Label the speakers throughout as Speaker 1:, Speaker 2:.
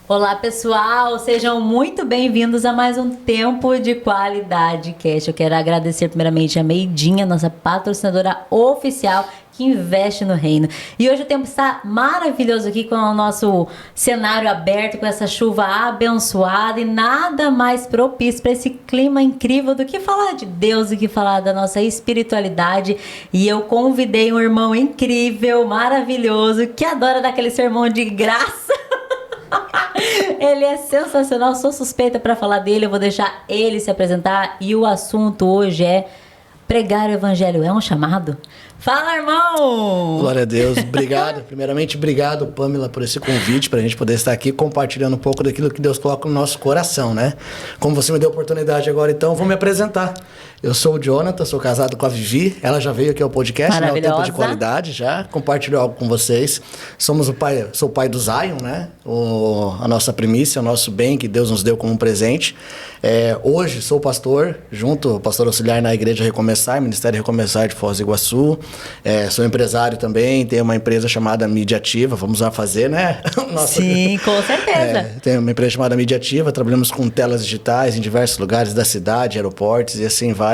Speaker 1: Olá, pessoal! Sejam muito bem-vindos a mais um Tempo de Qualidade Cast. Eu quero agradecer primeiramente a Meidinha, nossa patrocinadora oficial, que investe no reino. E hoje o tempo está maravilhoso aqui com o nosso cenário aberto, com essa chuva abençoada e nada mais propício para esse clima incrível do que falar de Deus, do que falar da nossa espiritualidade. E eu convidei um irmão incrível, maravilhoso, que adora dar aquele sermão de graça. Ele é sensacional, sou suspeita para falar dele, eu vou deixar ele se apresentar. E o assunto hoje é: pregar o evangelho é um chamado? Fala, irmão!
Speaker 2: Glória a Deus, obrigado. Primeiramente, obrigado, Pamela, por esse convite, para a gente poder estar aqui compartilhando um pouco daquilo que Deus coloca no nosso coração, né? Como você me deu a oportunidade agora, então, vou me apresentar. Eu sou o Jonathan, sou casado com a Vivi, ela já veio aqui ao podcast, né? O Tempo de Qualidade, já compartilhou algo com vocês. Sou o pai do Zion, né? A nossa primícia, o nosso bem que Deus nos deu como um presente. Hoje sou pastor, pastor auxiliar na Igreja Recomeçar, Ministério Recomeçar de Foz do Iguaçu. Sou empresário também, tenho uma empresa chamada Mídia Ativa, vamos lá fazer, né?
Speaker 1: Sim, com certeza.
Speaker 2: Tenho uma empresa chamada Mídia Ativa, trabalhamos com telas digitais em diversos lugares da cidade, aeroportos e assim vai.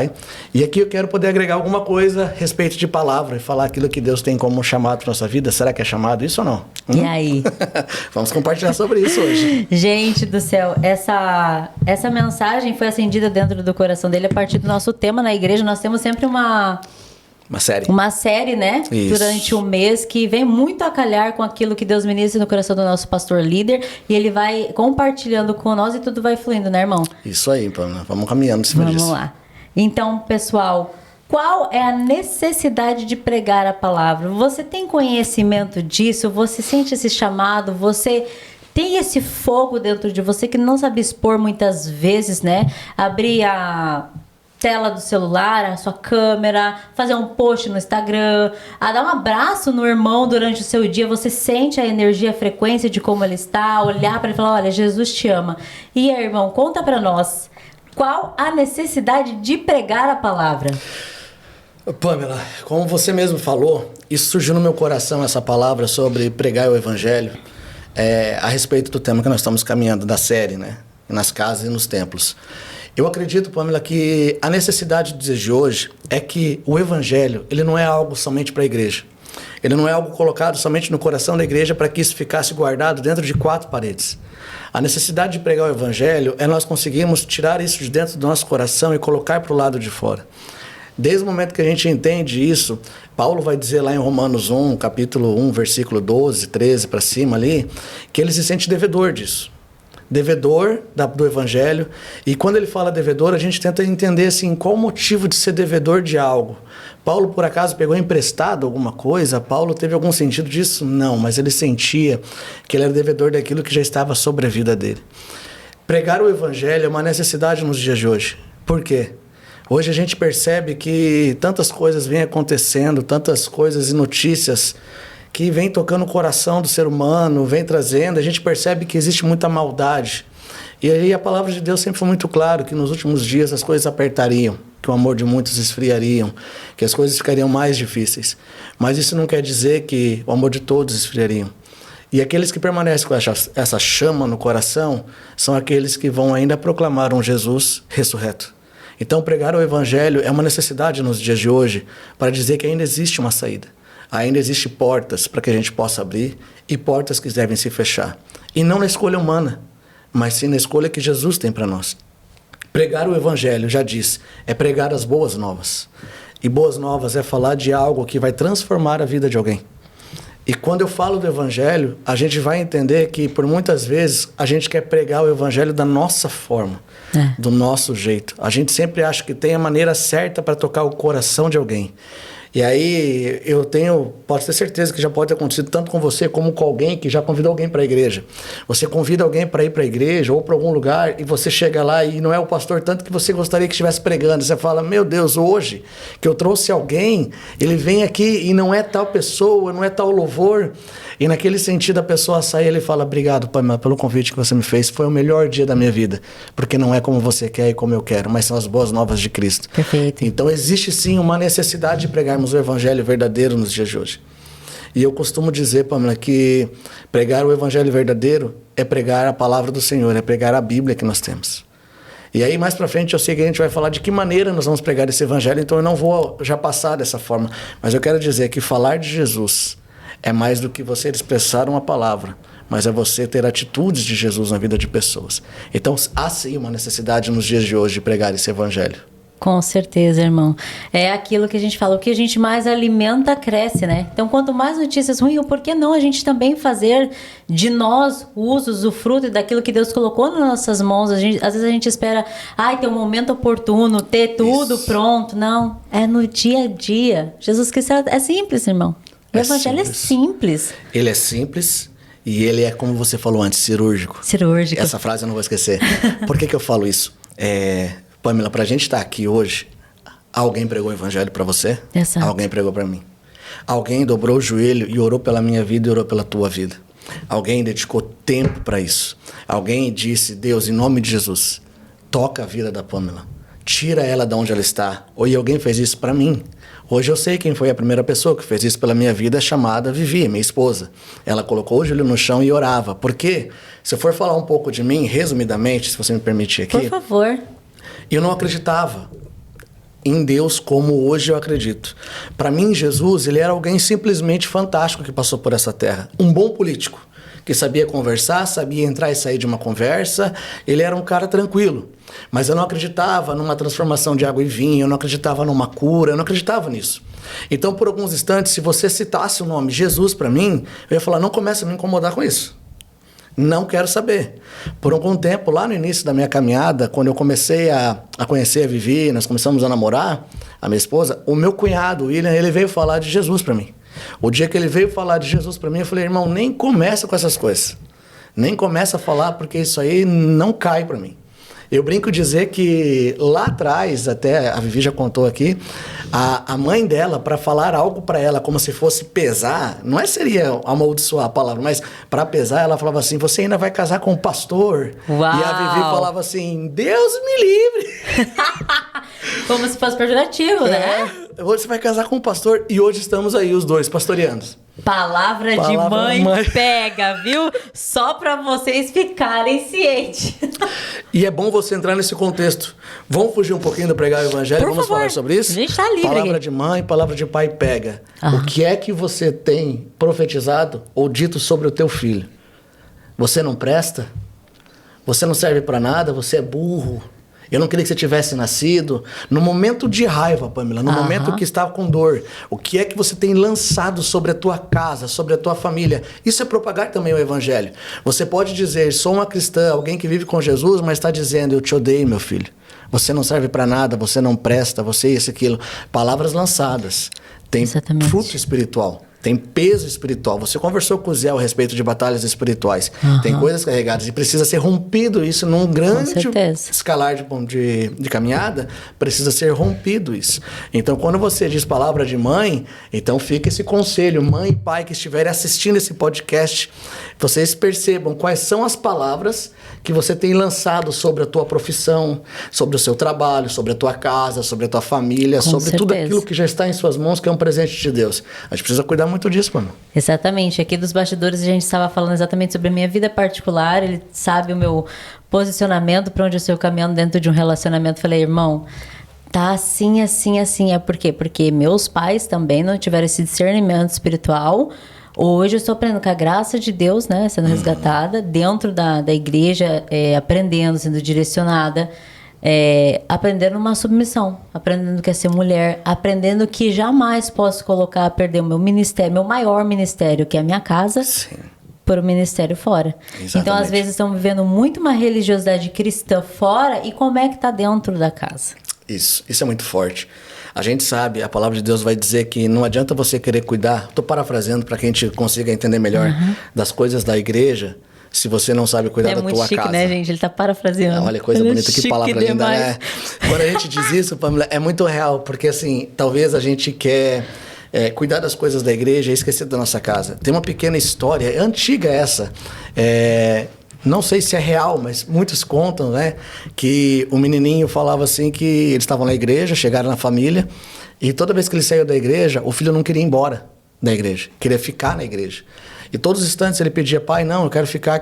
Speaker 2: E aqui eu quero poder agregar alguma coisa a respeito de palavra e falar aquilo que Deus tem como chamado para nossa vida. Será que é chamado isso ou não?
Speaker 1: E aí?
Speaker 2: Vamos compartilhar sobre isso hoje.
Speaker 1: Gente do céu, essa mensagem foi acendida dentro do coração dele a partir do nosso tema na igreja. Nós temos sempre uma série, né? Isso. Durante o mês, que vem muito a calhar com aquilo que Deus ministra no coração do nosso pastor líder. E ele vai compartilhando com nós e tudo vai fluindo, né, irmão?
Speaker 2: Isso aí, Pamela. Vamos caminhando em cima disso.
Speaker 1: Vamos lá. Então, pessoal, qual é a necessidade de pregar a palavra? Você tem conhecimento disso? Você sente esse chamado? Você tem esse fogo dentro de você que não sabe expor muitas vezes, né? Abrir a tela do celular, a sua câmera, fazer um post no Instagram, a dar um abraço no irmão durante o seu dia. Você sente a energia, a frequência de como ele está, olhar para ele e falar: olha, Jesus te ama. E aí, irmão, conta para nós, qual a necessidade de pregar a palavra?
Speaker 2: Pamela, como você mesmo falou, isso surgiu no meu coração, essa palavra sobre pregar o evangelho, a respeito do tema que nós estamos caminhando da série, né? Nas casas e nos templos. Eu acredito, Pamela, que a necessidade dos dias de hoje é que o evangelho, ele não é algo somente para a igreja. Ele não é algo colocado somente no coração da igreja para que isso ficasse guardado dentro de 4 paredes. A necessidade de pregar o evangelho é nós conseguirmos tirar isso de dentro do nosso coração e colocar para o lado de fora. Desde o momento que a gente entende isso, Paulo vai dizer lá em Romanos 1, capítulo 1, versículo 12, 13 para cima ali, que ele se sente devedor disso. Devedor do evangelho. E quando ele fala devedor, a gente tenta entender assim, qual o motivo de ser devedor de algo. Paulo, por acaso, pegou emprestado alguma coisa? Paulo teve algum sentido disso? Não, mas ele sentia que ele era devedor daquilo que já estava sobre a vida dele. Pregar o evangelho é uma necessidade nos dias de hoje. Por quê? Hoje a gente percebe que tantas coisas vêm acontecendo, tantas coisas e notícias que vem tocando o coração do ser humano, vem trazendo, a gente percebe que existe muita maldade. E aí a palavra de Deus sempre foi muito claro, que nos últimos dias as coisas apertariam, que o amor de muitos esfriariam, que as coisas ficariam mais difíceis. Mas isso não quer dizer que o amor de todos esfriariam. E aqueles que permanecem com essa chama no coração são aqueles que vão ainda proclamar um Jesus ressurreto. Então pregar o evangelho é uma necessidade nos dias de hoje para dizer que ainda existe uma saída. Ainda existem portas para que a gente possa abrir e portas que devem se fechar. E não na escolha humana, mas sim na escolha que Jesus tem para nós. Pregar o evangelho, já disse, é pregar as boas novas. E boas novas é falar de algo que vai transformar a vida de alguém. E quando eu falo do evangelho, a gente vai entender que por muitas vezes a gente quer pregar o evangelho da nossa forma, do nosso jeito. A gente sempre acha que tem a maneira certa para tocar o coração de alguém. E aí pode ter certeza que já pode ter acontecido tanto com você como com alguém que já convidou alguém para a igreja. Você convida alguém para ir para a igreja ou para algum lugar e você chega lá e não é o pastor tanto que você gostaria que estivesse pregando. Você fala: meu Deus, hoje que eu trouxe alguém, ele vem aqui e não é tal pessoa, não é tal louvor. E naquele sentido a pessoa sai e ele fala: obrigado, Pamela, pelo convite que você me fez. Foi o melhor dia da minha vida. Porque não é como você quer e como eu quero, mas são as boas novas de Cristo.
Speaker 1: Perfeito.
Speaker 2: Então existe sim uma necessidade de pregarmos o evangelho verdadeiro nos dias de hoje. E eu costumo dizer, Pamela, que pregar o evangelho verdadeiro é pregar a palavra do Senhor, é pregar a Bíblia que nós temos. E aí, mais pra frente, eu sei que a gente vai falar de que maneira nós vamos pregar esse evangelho, então eu não vou já passar dessa forma. Mas eu quero dizer que falar de Jesus é mais do que você expressar uma palavra, mas é você ter atitudes de Jesus na vida de pessoas. Então, há sim uma necessidade nos dias de hoje de pregar esse evangelho.
Speaker 1: Com certeza, irmão. É aquilo que a gente fala, o que a gente mais alimenta, cresce, né? Então, quanto mais notícias ruins, por que não a gente também fazer de nós o fruto daquilo que Deus colocou nas nossas mãos? Às vezes a gente espera, ter um momento oportuno, ter tudo pronto. Não, é no dia a dia. Jesus Cristo é simples, irmão. O evangelho é simples.
Speaker 2: Ele é simples e ele é, como você falou antes, cirúrgico.
Speaker 1: Cirúrgico.
Speaker 2: Essa frase eu não vou esquecer. Por que eu falo isso? Pamela, pra gente estar aqui hoje, alguém pregou o evangelho pra você?
Speaker 1: Exato.
Speaker 2: Alguém pregou pra mim. Alguém dobrou o joelho e orou pela minha vida e orou pela tua vida. Alguém dedicou tempo pra isso. Alguém disse, Deus, em nome de Jesus, toca a vida da Pamela. Tira ela de onde ela está. E alguém fez isso pra mim. Hoje eu sei quem foi a primeira pessoa que fez isso pela minha vida, chamada Vivi, minha esposa. Ela colocou o joelho no chão e orava. Por quê? Se eu for falar um pouco de mim, resumidamente, se você me permitir aqui.
Speaker 1: Por favor.
Speaker 2: Eu não acreditava em Deus como hoje eu acredito. Para mim, Jesus, ele era alguém simplesmente fantástico que passou por essa terra. Um bom político, que sabia conversar, sabia entrar e sair de uma conversa. Ele era um cara tranquilo. Mas eu não acreditava numa transformação de água em vinho, eu não acreditava numa cura, eu não acreditava nisso. Então, por alguns instantes, se você citasse o nome Jesus para mim, eu ia falar, não comece a me incomodar com isso. Não quero saber. Por algum tempo, lá no início da minha caminhada, quando eu comecei a conhecer a Vivi, nós começamos a namorar, a minha esposa, o meu cunhado, William, ele veio falar de Jesus para mim. O dia que ele veio falar de Jesus para mim, eu falei, irmão, nem começa com essas coisas. Nem começa a falar, porque isso aí não cai para mim. Eu brinco dizer que lá atrás, até a Vivi já contou aqui, a mãe dela, para falar algo para ela como se fosse pesar, não seria amaldiçoar a palavra, mas para pesar, ela falava assim, você ainda vai casar com um pastor?
Speaker 1: Uau.
Speaker 2: E a Vivi falava assim, Deus me livre!
Speaker 1: Como se fosse pejorativo, né?
Speaker 2: Você vai casar com um pastor e hoje estamos aí, os dois, pastoreando.
Speaker 1: Palavra de mãe pega, viu? Só pra vocês ficarem cientes.
Speaker 2: E é bom você entrar nesse contexto. Vamos fugir um pouquinho do pregar o evangelho?
Speaker 1: Por
Speaker 2: Vamos
Speaker 1: favor.
Speaker 2: falar sobre isso?
Speaker 1: A gente tá livre.
Speaker 2: Palavra
Speaker 1: aqui.
Speaker 2: de mãe, palavra de pai pega. O que é que você tem profetizado ou dito sobre o teu filho? Você não presta? Você não serve pra nada? Você é burro? Eu não queria que você tivesse nascido. No momento de raiva, Pamela, no momento que estava com dor, o que é que você tem lançado sobre a tua casa, sobre a tua família? Isso é propagar também o evangelho. Você pode dizer, sou uma cristã, alguém que vive com Jesus, mas está dizendo, eu te odeio, meu filho. Você não serve para nada, você não presta, você isso, aquilo. Palavras lançadas. Tem
Speaker 1: Exatamente.
Speaker 2: fruto espiritual. Tem peso espiritual. Você conversou com o Zé a respeito de batalhas espirituais. Tem coisas carregadas e precisa ser rompido isso num grande escalar de caminhada. Precisa ser rompido isso. Então, quando você diz palavra de mãe, então fica esse conselho. Mãe e pai que estiverem assistindo esse podcast, vocês percebam quais são as palavras que você tem lançado sobre a tua profissão, sobre o seu trabalho, sobre a tua casa, sobre a tua família, sobre tudo aquilo que já está em suas mãos, que é um presente de Deus. A gente precisa cuidar muito disso, mano.
Speaker 1: Exatamente. Aqui dos bastidores a gente estava falando exatamente sobre a minha vida particular. Ele sabe o meu posicionamento, para onde eu estou caminhando dentro de um relacionamento. Falei, irmão, tá assim, assim, assim. É por quê? Porque meus pais também não tiveram esse discernimento espiritual. Hoje eu estou aprendendo com a graça de Deus, né? Sendo resgatada dentro da igreja, aprendendo, sendo direcionada. Aprendendo uma submissão, aprendendo que é ser mulher, aprendendo que jamais posso colocar, perder o meu ministério, meu maior ministério, que é a minha casa, por um ministério fora.
Speaker 2: Exatamente.
Speaker 1: Então, às vezes, estamos vivendo muito uma religiosidade cristã fora e como é que está dentro da casa.
Speaker 2: Isso é muito forte. A gente sabe, a palavra de Deus vai dizer que não adianta você querer cuidar, estou parafraseando para que a gente consiga entender melhor, das coisas da igreja, se você não sabe cuidar da tua casa. É muito chique,
Speaker 1: né, gente? Ele tá parafraseando.
Speaker 2: Olha, coisa bonita, que palavra linda, né? Quando a gente diz isso, Pamela, é muito real, porque assim, talvez a gente quer cuidar das coisas da igreja e esquecer da nossa casa. Tem uma pequena história, é antiga essa, não sei se é real, mas muitos contam, né? Que o menininho falava assim que eles estavam na igreja, chegaram na família, e toda vez que ele saiu da igreja, o filho não queria ir embora. da igreja, queria ficar na igreja. E todos os instantes ele pedia, pai, não, eu quero ficar.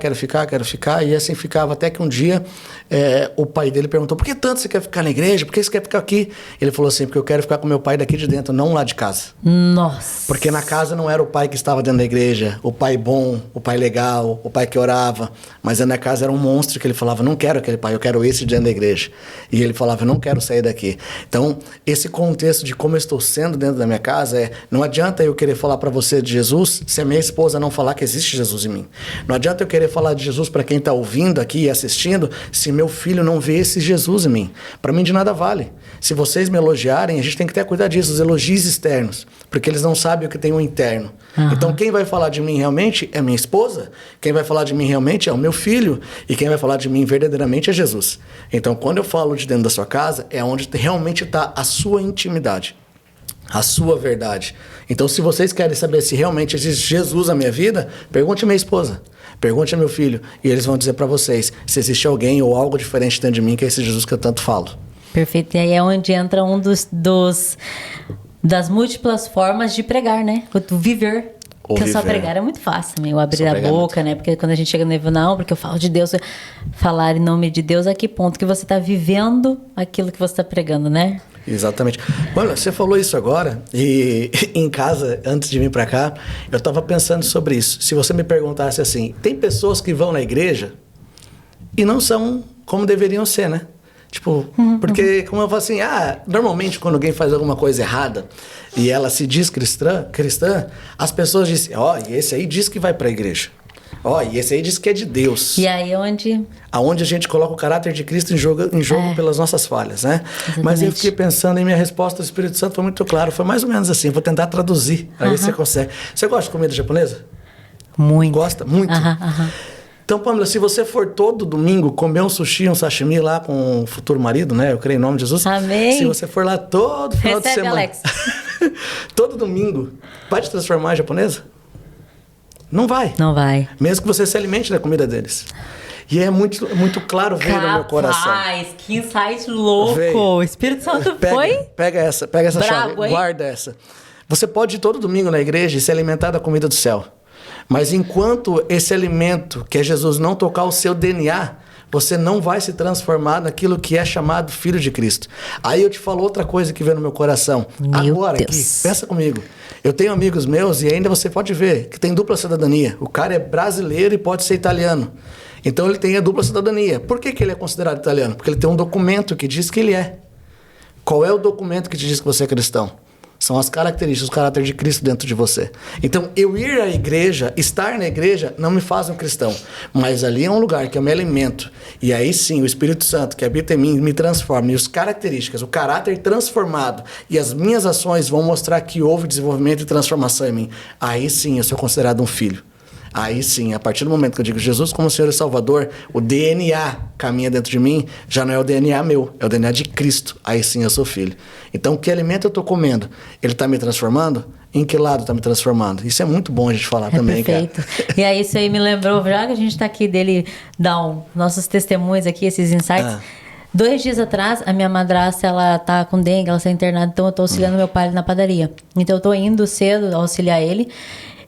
Speaker 2: E assim ficava, até que um dia o pai dele perguntou, por que tanto você quer ficar na igreja? Por que você quer ficar aqui? Ele falou assim, porque eu quero ficar com meu pai daqui de dentro, não lá de casa.
Speaker 1: Nossa!
Speaker 2: Porque na casa não era o pai que estava dentro da igreja, o pai bom, o pai legal, o pai que orava. Mas na casa era um monstro que ele falava, não quero aquele pai, eu quero esse dentro da igreja. E ele falava, eu não quero sair daqui. Então, esse contexto de como eu estou sendo dentro da minha casa não adianta eu querer falar para você de Jesus se a minha esposa não falar que existe Jesus em mim. Não adianta eu querer falar de Jesus para quem está ouvindo aqui e assistindo se meu filho não vê esse Jesus em mim. Para mim de nada vale. Se vocês me elogiarem, a gente tem que ter cuidado disso, os elogios externos, porque eles não sabem o que tem o interno. Então quem vai falar de mim realmente é minha esposa, quem vai falar de mim realmente é o meu filho, e quem vai falar de mim verdadeiramente é Jesus. Então quando eu falo de dentro da sua casa, é onde realmente está a sua intimidade, a sua verdade. Então se vocês querem saber se realmente existe Jesus na minha vida, pergunte a minha esposa, pergunte a meu filho, e eles vão dizer para vocês se existe alguém ou algo diferente dentro de mim que é esse Jesus que eu tanto falo.
Speaker 1: Perfeito. E aí é onde entra um das múltiplas formas de pregar, né? O viver. Porque só pregar é muito fácil, né? Eu abrir a boca, né? Porque quando a gente chega no nível, não, porque eu falo de Deus, falar em nome de Deus, a que ponto que você está vivendo aquilo que você está pregando, né?
Speaker 2: Exatamente. Olha, você falou isso agora e em casa, antes de vir para cá, eu estava pensando sobre isso. Se você me perguntasse assim, tem pessoas que vão na igreja e não são como deveriam ser, né? Tipo, porque, como eu falo assim, normalmente quando alguém faz alguma coisa errada e ela se diz cristã, as pessoas dizem, e esse aí diz que vai pra igreja. E esse aí diz que é de Deus.
Speaker 1: E aí onde
Speaker 2: a gente coloca o caráter de Cristo em jogo pelas nossas falhas, né?
Speaker 1: Exatamente.
Speaker 2: Mas eu fiquei pensando e minha resposta do Espírito Santo foi muito clara. Foi mais ou menos assim, vou tentar traduzir, pra ver se você consegue. Você gosta de comida japonesa?
Speaker 1: Muito.
Speaker 2: Gosta? Muito? Então, Pamela, se você for todo domingo comer um sushi, um sashimi lá com o futuro marido, né? Eu creio em nome de Jesus.
Speaker 1: Amém.
Speaker 2: Se você for lá todo final de semana.
Speaker 1: Alex.
Speaker 2: Todo domingo, vai te transformar em japonesa? Não vai.
Speaker 1: Não vai.
Speaker 2: Mesmo que você se alimente da comida deles. E é muito claro ver no meu coração.
Speaker 1: Rapaz, que insight louco. O Espírito Santo foi?
Speaker 2: Pega essa
Speaker 1: Bravo,
Speaker 2: chave,
Speaker 1: hein?
Speaker 2: guarda essa. Você pode ir todo domingo na igreja e se alimentar da comida do céu. Mas enquanto esse alimento, que é Jesus, não tocar o seu DNA, você não vai se transformar naquilo que é chamado Filho de Cristo. Aí eu te falo outra coisa que veio no meu coração. Agora, aqui, pensa comigo. Eu tenho amigos meus, e ainda você pode ver, que tem dupla cidadania. O cara é brasileiro e pode ser italiano. Então ele tem a dupla cidadania. Por que ele é considerado italiano? Porque ele tem um documento que diz que ele é. Qual é o documento que te diz que você é cristão? São as características, o caráter de Cristo dentro de você. Então, eu ir à igreja, estar na igreja, não me faz um cristão. Mas ali é um lugar que eu me alimento. E aí sim, o Espírito Santo que habita em mim me transforma. E as características, o caráter transformado e as minhas ações vão mostrar que houve desenvolvimento e transformação em mim. Aí sim, eu sou considerado um filho. Aí sim, a partir do momento que eu digo Jesus como Senhor e Salvador, o DNA caminha dentro de mim, já não é o DNA meu, é o DNA de Cristo. Aí sim eu sou filho. Então, que alimento eu estou comendo? Ele está me transformando? Em que lado está me transformando? Isso é muito bom a gente falar também,
Speaker 1: perfeito.
Speaker 2: Cara.
Speaker 1: E aí isso aí me lembrou, já que a gente está aqui dele, nossos testemunhos aqui, esses insights. 2 dias atrás, a minha madrasta, ela tá com dengue, ela está internada, então eu tô auxiliando meu pai na padaria. Então eu tô indo cedo auxiliar ele.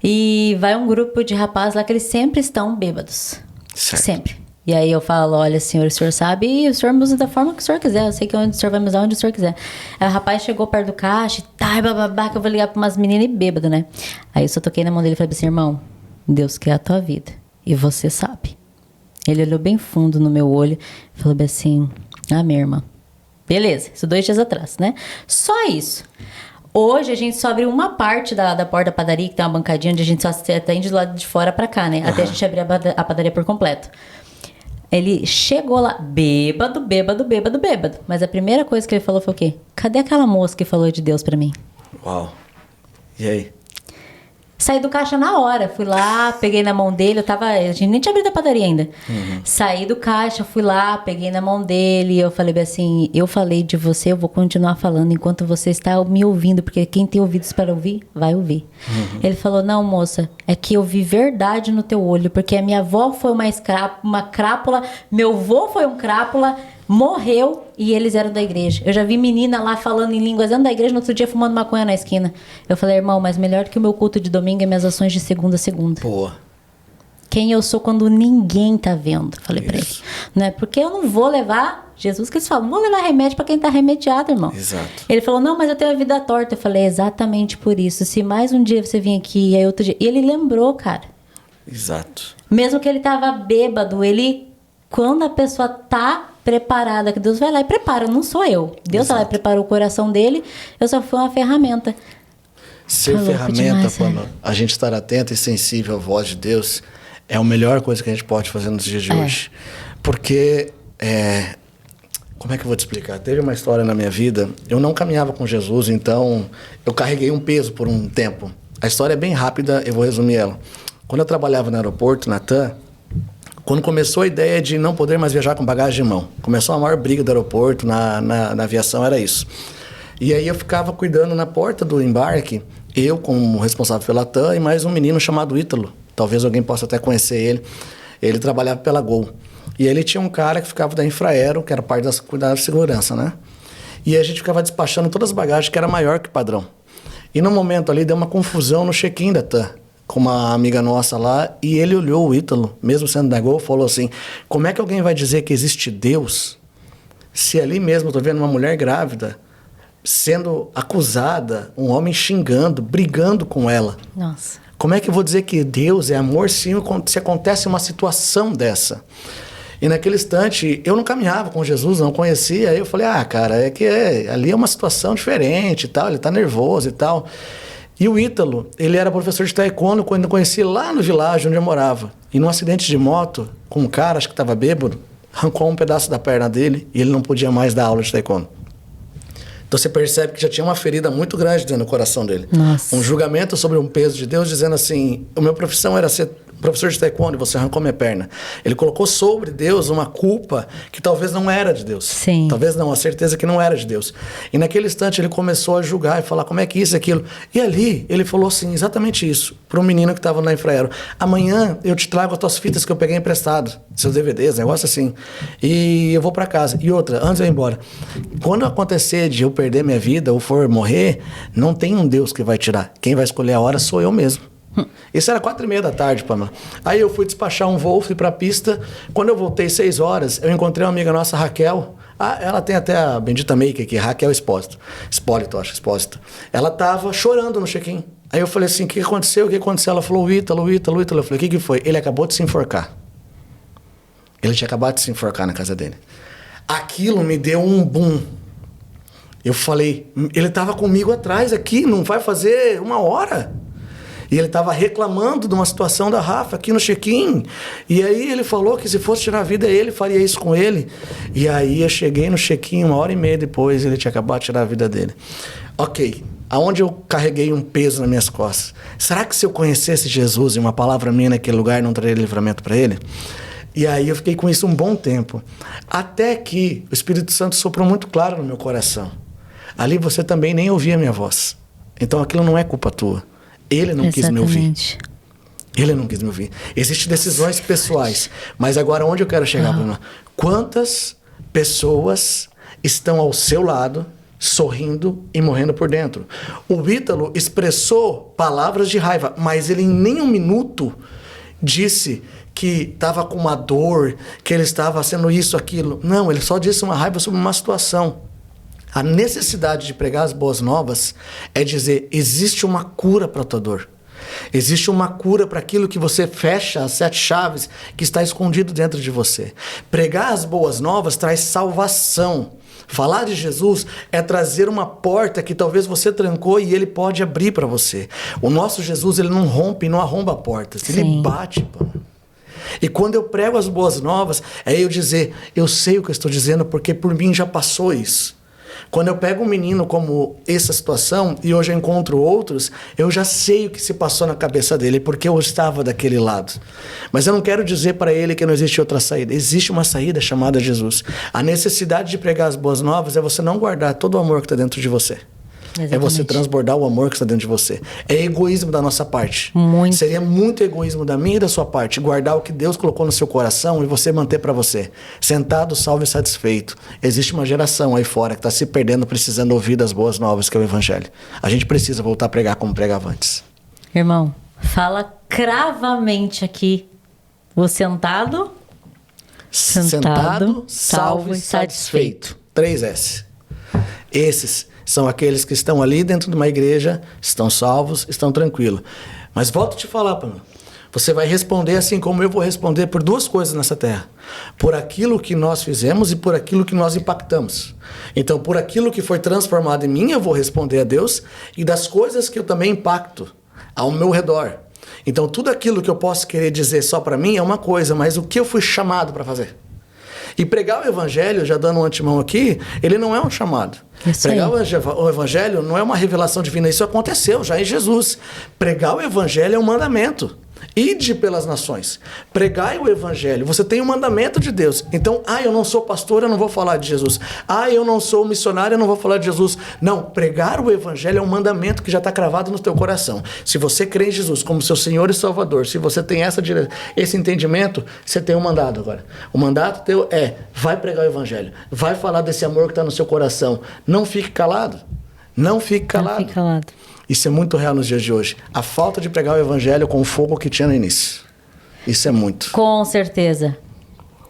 Speaker 1: E vai um grupo de rapazes lá que eles sempre estão bêbados.
Speaker 2: Certo.
Speaker 1: Sempre. E aí eu falo, olha, senhor, o senhor sabe, e o senhor me usa da forma que o senhor quiser. Eu sei que onde o senhor vai me usar, onde o senhor quiser. Aí o rapaz chegou perto do caixa, bababá, que eu vou ligar pra umas meninas bêbadas, né? Aí eu só toquei na mão dele e falei assim, irmão, Deus quer a tua vida. E você sabe. Ele olhou bem fundo no meu olho e falou bem assim, minha irmã. Beleza, isso 2 dias atrás, né? Só isso. Hoje a gente só abriu uma parte da porta da padaria, que tem uma bancadinha onde a gente só atende do lado de fora pra cá, né? Até a gente abrir a padaria por completo. Ele chegou lá, bêbado. Mas a primeira coisa que ele falou foi o quê? Cadê aquela moça que falou de Deus pra mim?
Speaker 2: Uau. E aí?
Speaker 1: Saí do caixa na hora, fui lá, peguei na mão dele, a gente nem tinha abrido a padaria ainda. Saí do caixa, fui lá, peguei na mão dele, eu falei assim, eu falei de você, eu vou continuar falando enquanto você está me ouvindo, porque quem tem ouvidos para ouvir, vai ouvir. Ele falou, não moça, é que eu vi verdade no teu olho, porque a minha avó foi uma crápula, meu avô foi um crápula, morreu e eles eram da igreja. Eu já vi menina lá falando em línguas dentro da igreja, no outro dia fumando maconha na esquina. Eu falei, irmão, mas melhor que o meu culto de domingo é minhas ações de segunda a segunda.
Speaker 2: Pô.
Speaker 1: Quem eu sou quando ninguém tá vendo. Falei pra ele. Não é porque eu não vou levar... Jesus que eles falam, não vou levar remédio pra quem tá remediado, irmão.
Speaker 2: Exato.
Speaker 1: Ele falou, não, mas eu tenho a vida torta. Eu falei, exatamente por isso. Se mais um dia você vir aqui e aí outro dia... E ele lembrou, cara.
Speaker 2: Exato.
Speaker 1: Mesmo que ele tava bêbado, ele... Quando a pessoa tá preparada, que Deus vai lá e prepara, não sou eu. Deus vai lá e preparou o coração dele, eu só fui uma ferramenta.
Speaker 2: Ser ferramenta, Pamela, a gente estar atento e sensível à voz de Deus é a melhor coisa que a gente pode fazer nos dias de hoje. Porque, como é que eu vou te explicar? Teve uma história na minha vida, eu não caminhava com Jesus, então eu carreguei um peso por um tempo. A história é bem rápida, eu vou resumir ela. Quando eu trabalhava no aeroporto, na TAM, quando começou a ideia de não poder mais viajar com bagagem de mão, começou a maior briga do aeroporto, na aviação, era isso. E aí eu ficava cuidando na porta do embarque, eu como responsável pela TAM e mais um menino chamado Ítalo. Talvez alguém possa até conhecer ele. Ele trabalhava pela Gol. E ele tinha um cara que ficava da Infraero, que era parte da segurança, né? E a gente ficava despachando todas as bagagens, que era maior que o padrão. E no momento ali deu uma confusão no check-in da TAM, com uma amiga nossa lá, e ele olhou o Ítalo, mesmo sendo da Gol, falou assim, como é que alguém vai dizer que existe Deus se ali mesmo eu tô vendo uma mulher grávida sendo acusada, um homem xingando, brigando com ela?
Speaker 1: Nossa.
Speaker 2: Como é que eu vou dizer que Deus é amor se acontece uma situação dessa? E naquele instante, eu não caminhava com Jesus, não conhecia, aí eu falei, cara, ali é uma situação diferente e tal, ele tá nervoso e tal. E o Ítalo, ele era professor de taekwondo quando eu conheci lá no vilarejo onde eu morava. E num acidente de moto, com um cara, acho que estava bêbado, arrancou um pedaço da perna dele e ele não podia mais dar aula de taekwondo. Então você percebe que já tinha uma ferida muito grande dentro do coração dele.
Speaker 1: Nossa.
Speaker 2: Um julgamento sobre um peso de Deus, dizendo assim, a minha profissão era ser professor de taekwondo e você arrancou minha perna. Ele colocou sobre Deus uma culpa que talvez não era de Deus.
Speaker 1: Sim.
Speaker 2: Talvez não, a certeza que não era de Deus. E naquele instante ele começou a julgar e falar como é que isso e aquilo. E ali ele falou assim, exatamente isso, para um menino que estava na Infraero. Amanhã eu te trago as tuas fitas que eu peguei emprestado, seus DVDs, negócio assim. E eu vou para casa. E outra, antes de eu ir embora, quando acontecer de eu perder minha vida ou for morrer, não tem um Deus que vai tirar. Quem vai escolher a hora sou eu mesmo. Isso era 4:30 da tarde, Pamela. Aí eu fui despachar um voo, fui pra pista. Quando eu voltei 6 horas, eu encontrei uma amiga nossa, Raquel. Ela tem até a bendita make aqui, Raquel Espósito. Espósito. Ela tava chorando no check-in. Aí eu falei assim, o que aconteceu? Ela falou, o Ítalo. Eu falei, o que foi? Ele acabou de se enforcar. Ele tinha acabado de se enforcar na casa dele. Aquilo me deu um boom. Eu falei, ele tava comigo atrás aqui, não vai fazer 1 hora? E ele estava reclamando de uma situação da Rafa aqui no check-in. E aí ele falou que se fosse tirar a vida ele faria isso com ele. E aí eu cheguei no check-in 1h30 depois, ele tinha acabado de tirar a vida dele. Ok, aonde eu carreguei um peso nas minhas costas? Será que se eu conhecesse Jesus e uma palavra minha naquele lugar não traria livramento para ele? E aí eu fiquei com isso um bom tempo. Até que o Espírito Santo soprou muito claro no meu coração. Ali você também nem ouvia a minha voz. Então aquilo não é culpa tua. Ele não quis me ouvir. Ele não quis me ouvir. Existem decisões pessoais. Mas agora onde eu quero chegar, Bruna? Quantas pessoas estão ao seu lado, sorrindo e morrendo por dentro? O Ítalo expressou palavras de raiva, mas ele em nenhum minuto disse que estava com uma dor, que ele estava sendo isso, aquilo. Não, ele só disse uma raiva sobre uma situação. A necessidade de pregar as boas novas é dizer, existe uma cura para a tua dor. Existe uma cura para aquilo que você fecha, as 7 chaves que está escondido dentro de você. Pregar as boas novas traz salvação. Falar de Jesus é trazer uma porta que talvez você trancou e ele pode abrir para você. O nosso Jesus, ele não rompe, não arromba portas, ele bate, pô. E quando eu prego as boas novas, é eu dizer, eu sei o que eu estou dizendo porque por mim já passou isso. Quando eu pego um menino como essa situação e hoje eu encontro outros, eu já sei o que se passou na cabeça dele, porque eu estava daquele lado. Mas eu não quero dizer para ele que não existe outra saída. Existe uma saída chamada Jesus. A necessidade de pregar as boas novas é você não guardar todo o amor que está dentro de você. É você transbordar o amor que está dentro de você. É egoísmo da nossa parte.
Speaker 1: Muito.
Speaker 2: Seria muito egoísmo da minha e da sua parte guardar o que Deus colocou no seu coração e você manter para você. Sentado, salvo e satisfeito. Existe uma geração aí fora que está se perdendo, precisando ouvir das boas novas, que é o Evangelho. A gente precisa voltar a pregar como pregava antes.
Speaker 1: Irmão, fala cravamente aqui. O sentado,
Speaker 2: salvo e satisfeito. 3S. Esses são aqueles que estão ali dentro de uma igreja, estão salvos, estão tranquilos. Mas volto a te falar, Pamela. Você vai responder assim como eu vou responder por duas coisas nessa terra. Por aquilo que nós fizemos e por aquilo que nós impactamos. Então, por aquilo que foi transformado em mim, eu vou responder a Deus. E das coisas que eu também impacto ao meu redor. Então, tudo aquilo que eu posso querer dizer só para mim é uma coisa, mas o que eu fui chamado para fazer? E pregar o Evangelho, já dando um antemão aqui, ele não é um chamado. Pregar o Evangelho não é uma revelação divina. Isso aconteceu já em Jesus. Pregar o Evangelho é um mandamento. Ide pelas nações. Pregai o Evangelho. Você tem um mandamento de Deus. Então, eu não sou pastor, eu não vou falar de Jesus. Eu não sou missionário, eu não vou falar de Jesus. Não, pregar o Evangelho é um mandamento que já está cravado no teu coração. Se você crê em Jesus como seu Senhor e Salvador, se você tem esse entendimento, você tem um mandato agora. O mandato teu vai pregar o Evangelho. Vai falar desse amor que está no seu coração. Não fique calado. Não fique calado.
Speaker 1: Não fique calado.
Speaker 2: Isso é muito real nos dias de hoje. A falta de pregar o Evangelho com o fogo que tinha no início. Isso é muito.
Speaker 1: Com certeza.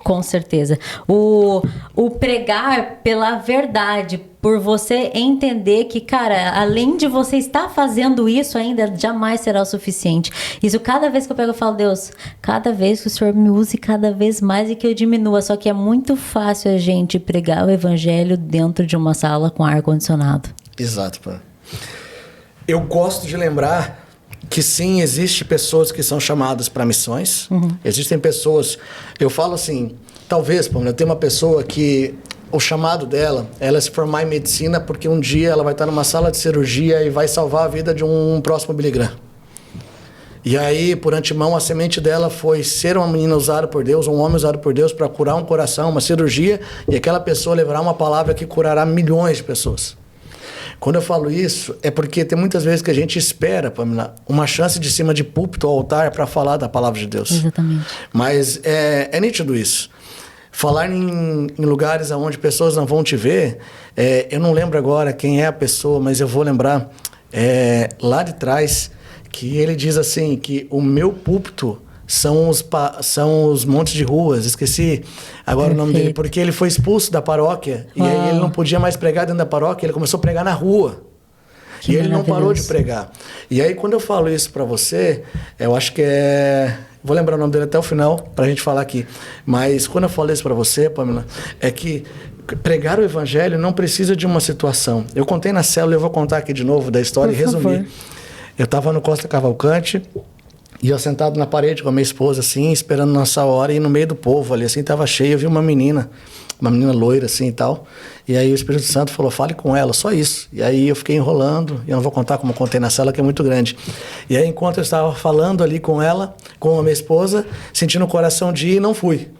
Speaker 1: Com certeza. O pregar pela verdade, por você entender que, cara, além de você estar fazendo isso, ainda jamais será o suficiente. Isso cada vez que eu pego, eu falo, Deus, cada vez que o Senhor me use, cada vez mais e que eu diminua. Só que é muito fácil a gente pregar o Evangelho dentro de uma sala com ar-condicionado.
Speaker 2: Exato, pô. Eu gosto de lembrar que sim, existem pessoas que são chamadas para missões. Existem pessoas... Eu falo assim, talvez, Pamela, eu tenho uma pessoa que o chamado dela é ela se formar em medicina porque um dia ela vai estar numa sala de cirurgia e vai salvar a vida de um próximo Billy Graham. E aí, por antemão, a semente dela foi ser uma menina usada por Deus, um homem usado por Deus para curar um coração, uma cirurgia, e aquela pessoa levará uma palavra que curará milhões de pessoas. Quando eu falo isso, é porque tem muitas vezes que a gente espera, Pamela, uma chance de cima de púlpito ou altar para falar da palavra de Deus.
Speaker 1: Exatamente.
Speaker 2: Mas é nítido isso. Falar em lugares onde pessoas não vão te ver, eu não lembro agora quem é a pessoa, mas eu vou lembrar lá de trás, que ele diz assim, que o meu púlpito são os montes de ruas, esqueci agora o nome dele, porque ele foi expulso da paróquia. Uau. E aí ele não podia mais pregar dentro da paróquia, ele começou a pregar na rua. E ele não parou de pregar. E aí quando eu falo isso para você, eu acho que vou lembrar o nome dele até o final pra gente falar aqui. Mas quando eu falo isso para você, Pamela, é que pregar o Evangelho não precisa de uma situação. Eu contei na célula, eu vou contar aqui de novo da história e resumir. Eu estava no Costa Cavalcante, e eu sentado na parede com a minha esposa, assim, esperando nossa hora, e no meio do povo ali, assim, tava cheio, eu vi uma menina loira, assim, e tal. E aí o Espírito Santo falou, fale com ela, só isso. E aí eu fiquei enrolando, e eu não vou contar como eu contei na cela, que é muito grande. E aí, enquanto eu estava falando ali com ela, com a minha esposa, sentindo o coração de ir, não fui.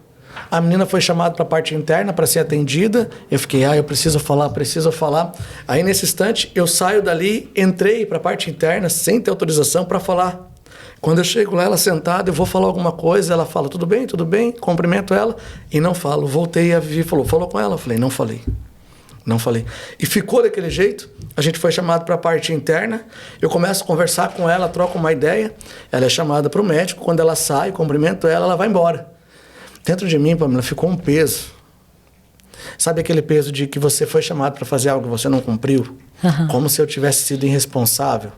Speaker 2: A menina foi chamada para a parte interna para ser atendida. Eu fiquei, eu preciso falar. Aí, nesse instante, eu saio dali, entrei para a parte interna, sem ter autorização, para falar. Quando eu chego lá, ela sentada, eu vou falar alguma coisa, ela fala, tudo bem, cumprimento ela, e não falo. Voltei e a Vivi falou com ela? Eu falei, não falei. E ficou daquele jeito, a gente foi chamado para a parte interna, eu começo a conversar com ela, troco uma ideia, ela é chamada para o médico, quando ela sai, cumprimento ela vai embora. Dentro de mim, Pamela, ficou um peso. Sabe aquele peso de que você foi chamado para fazer algo que você não cumpriu? Como se eu tivesse sido irresponsável.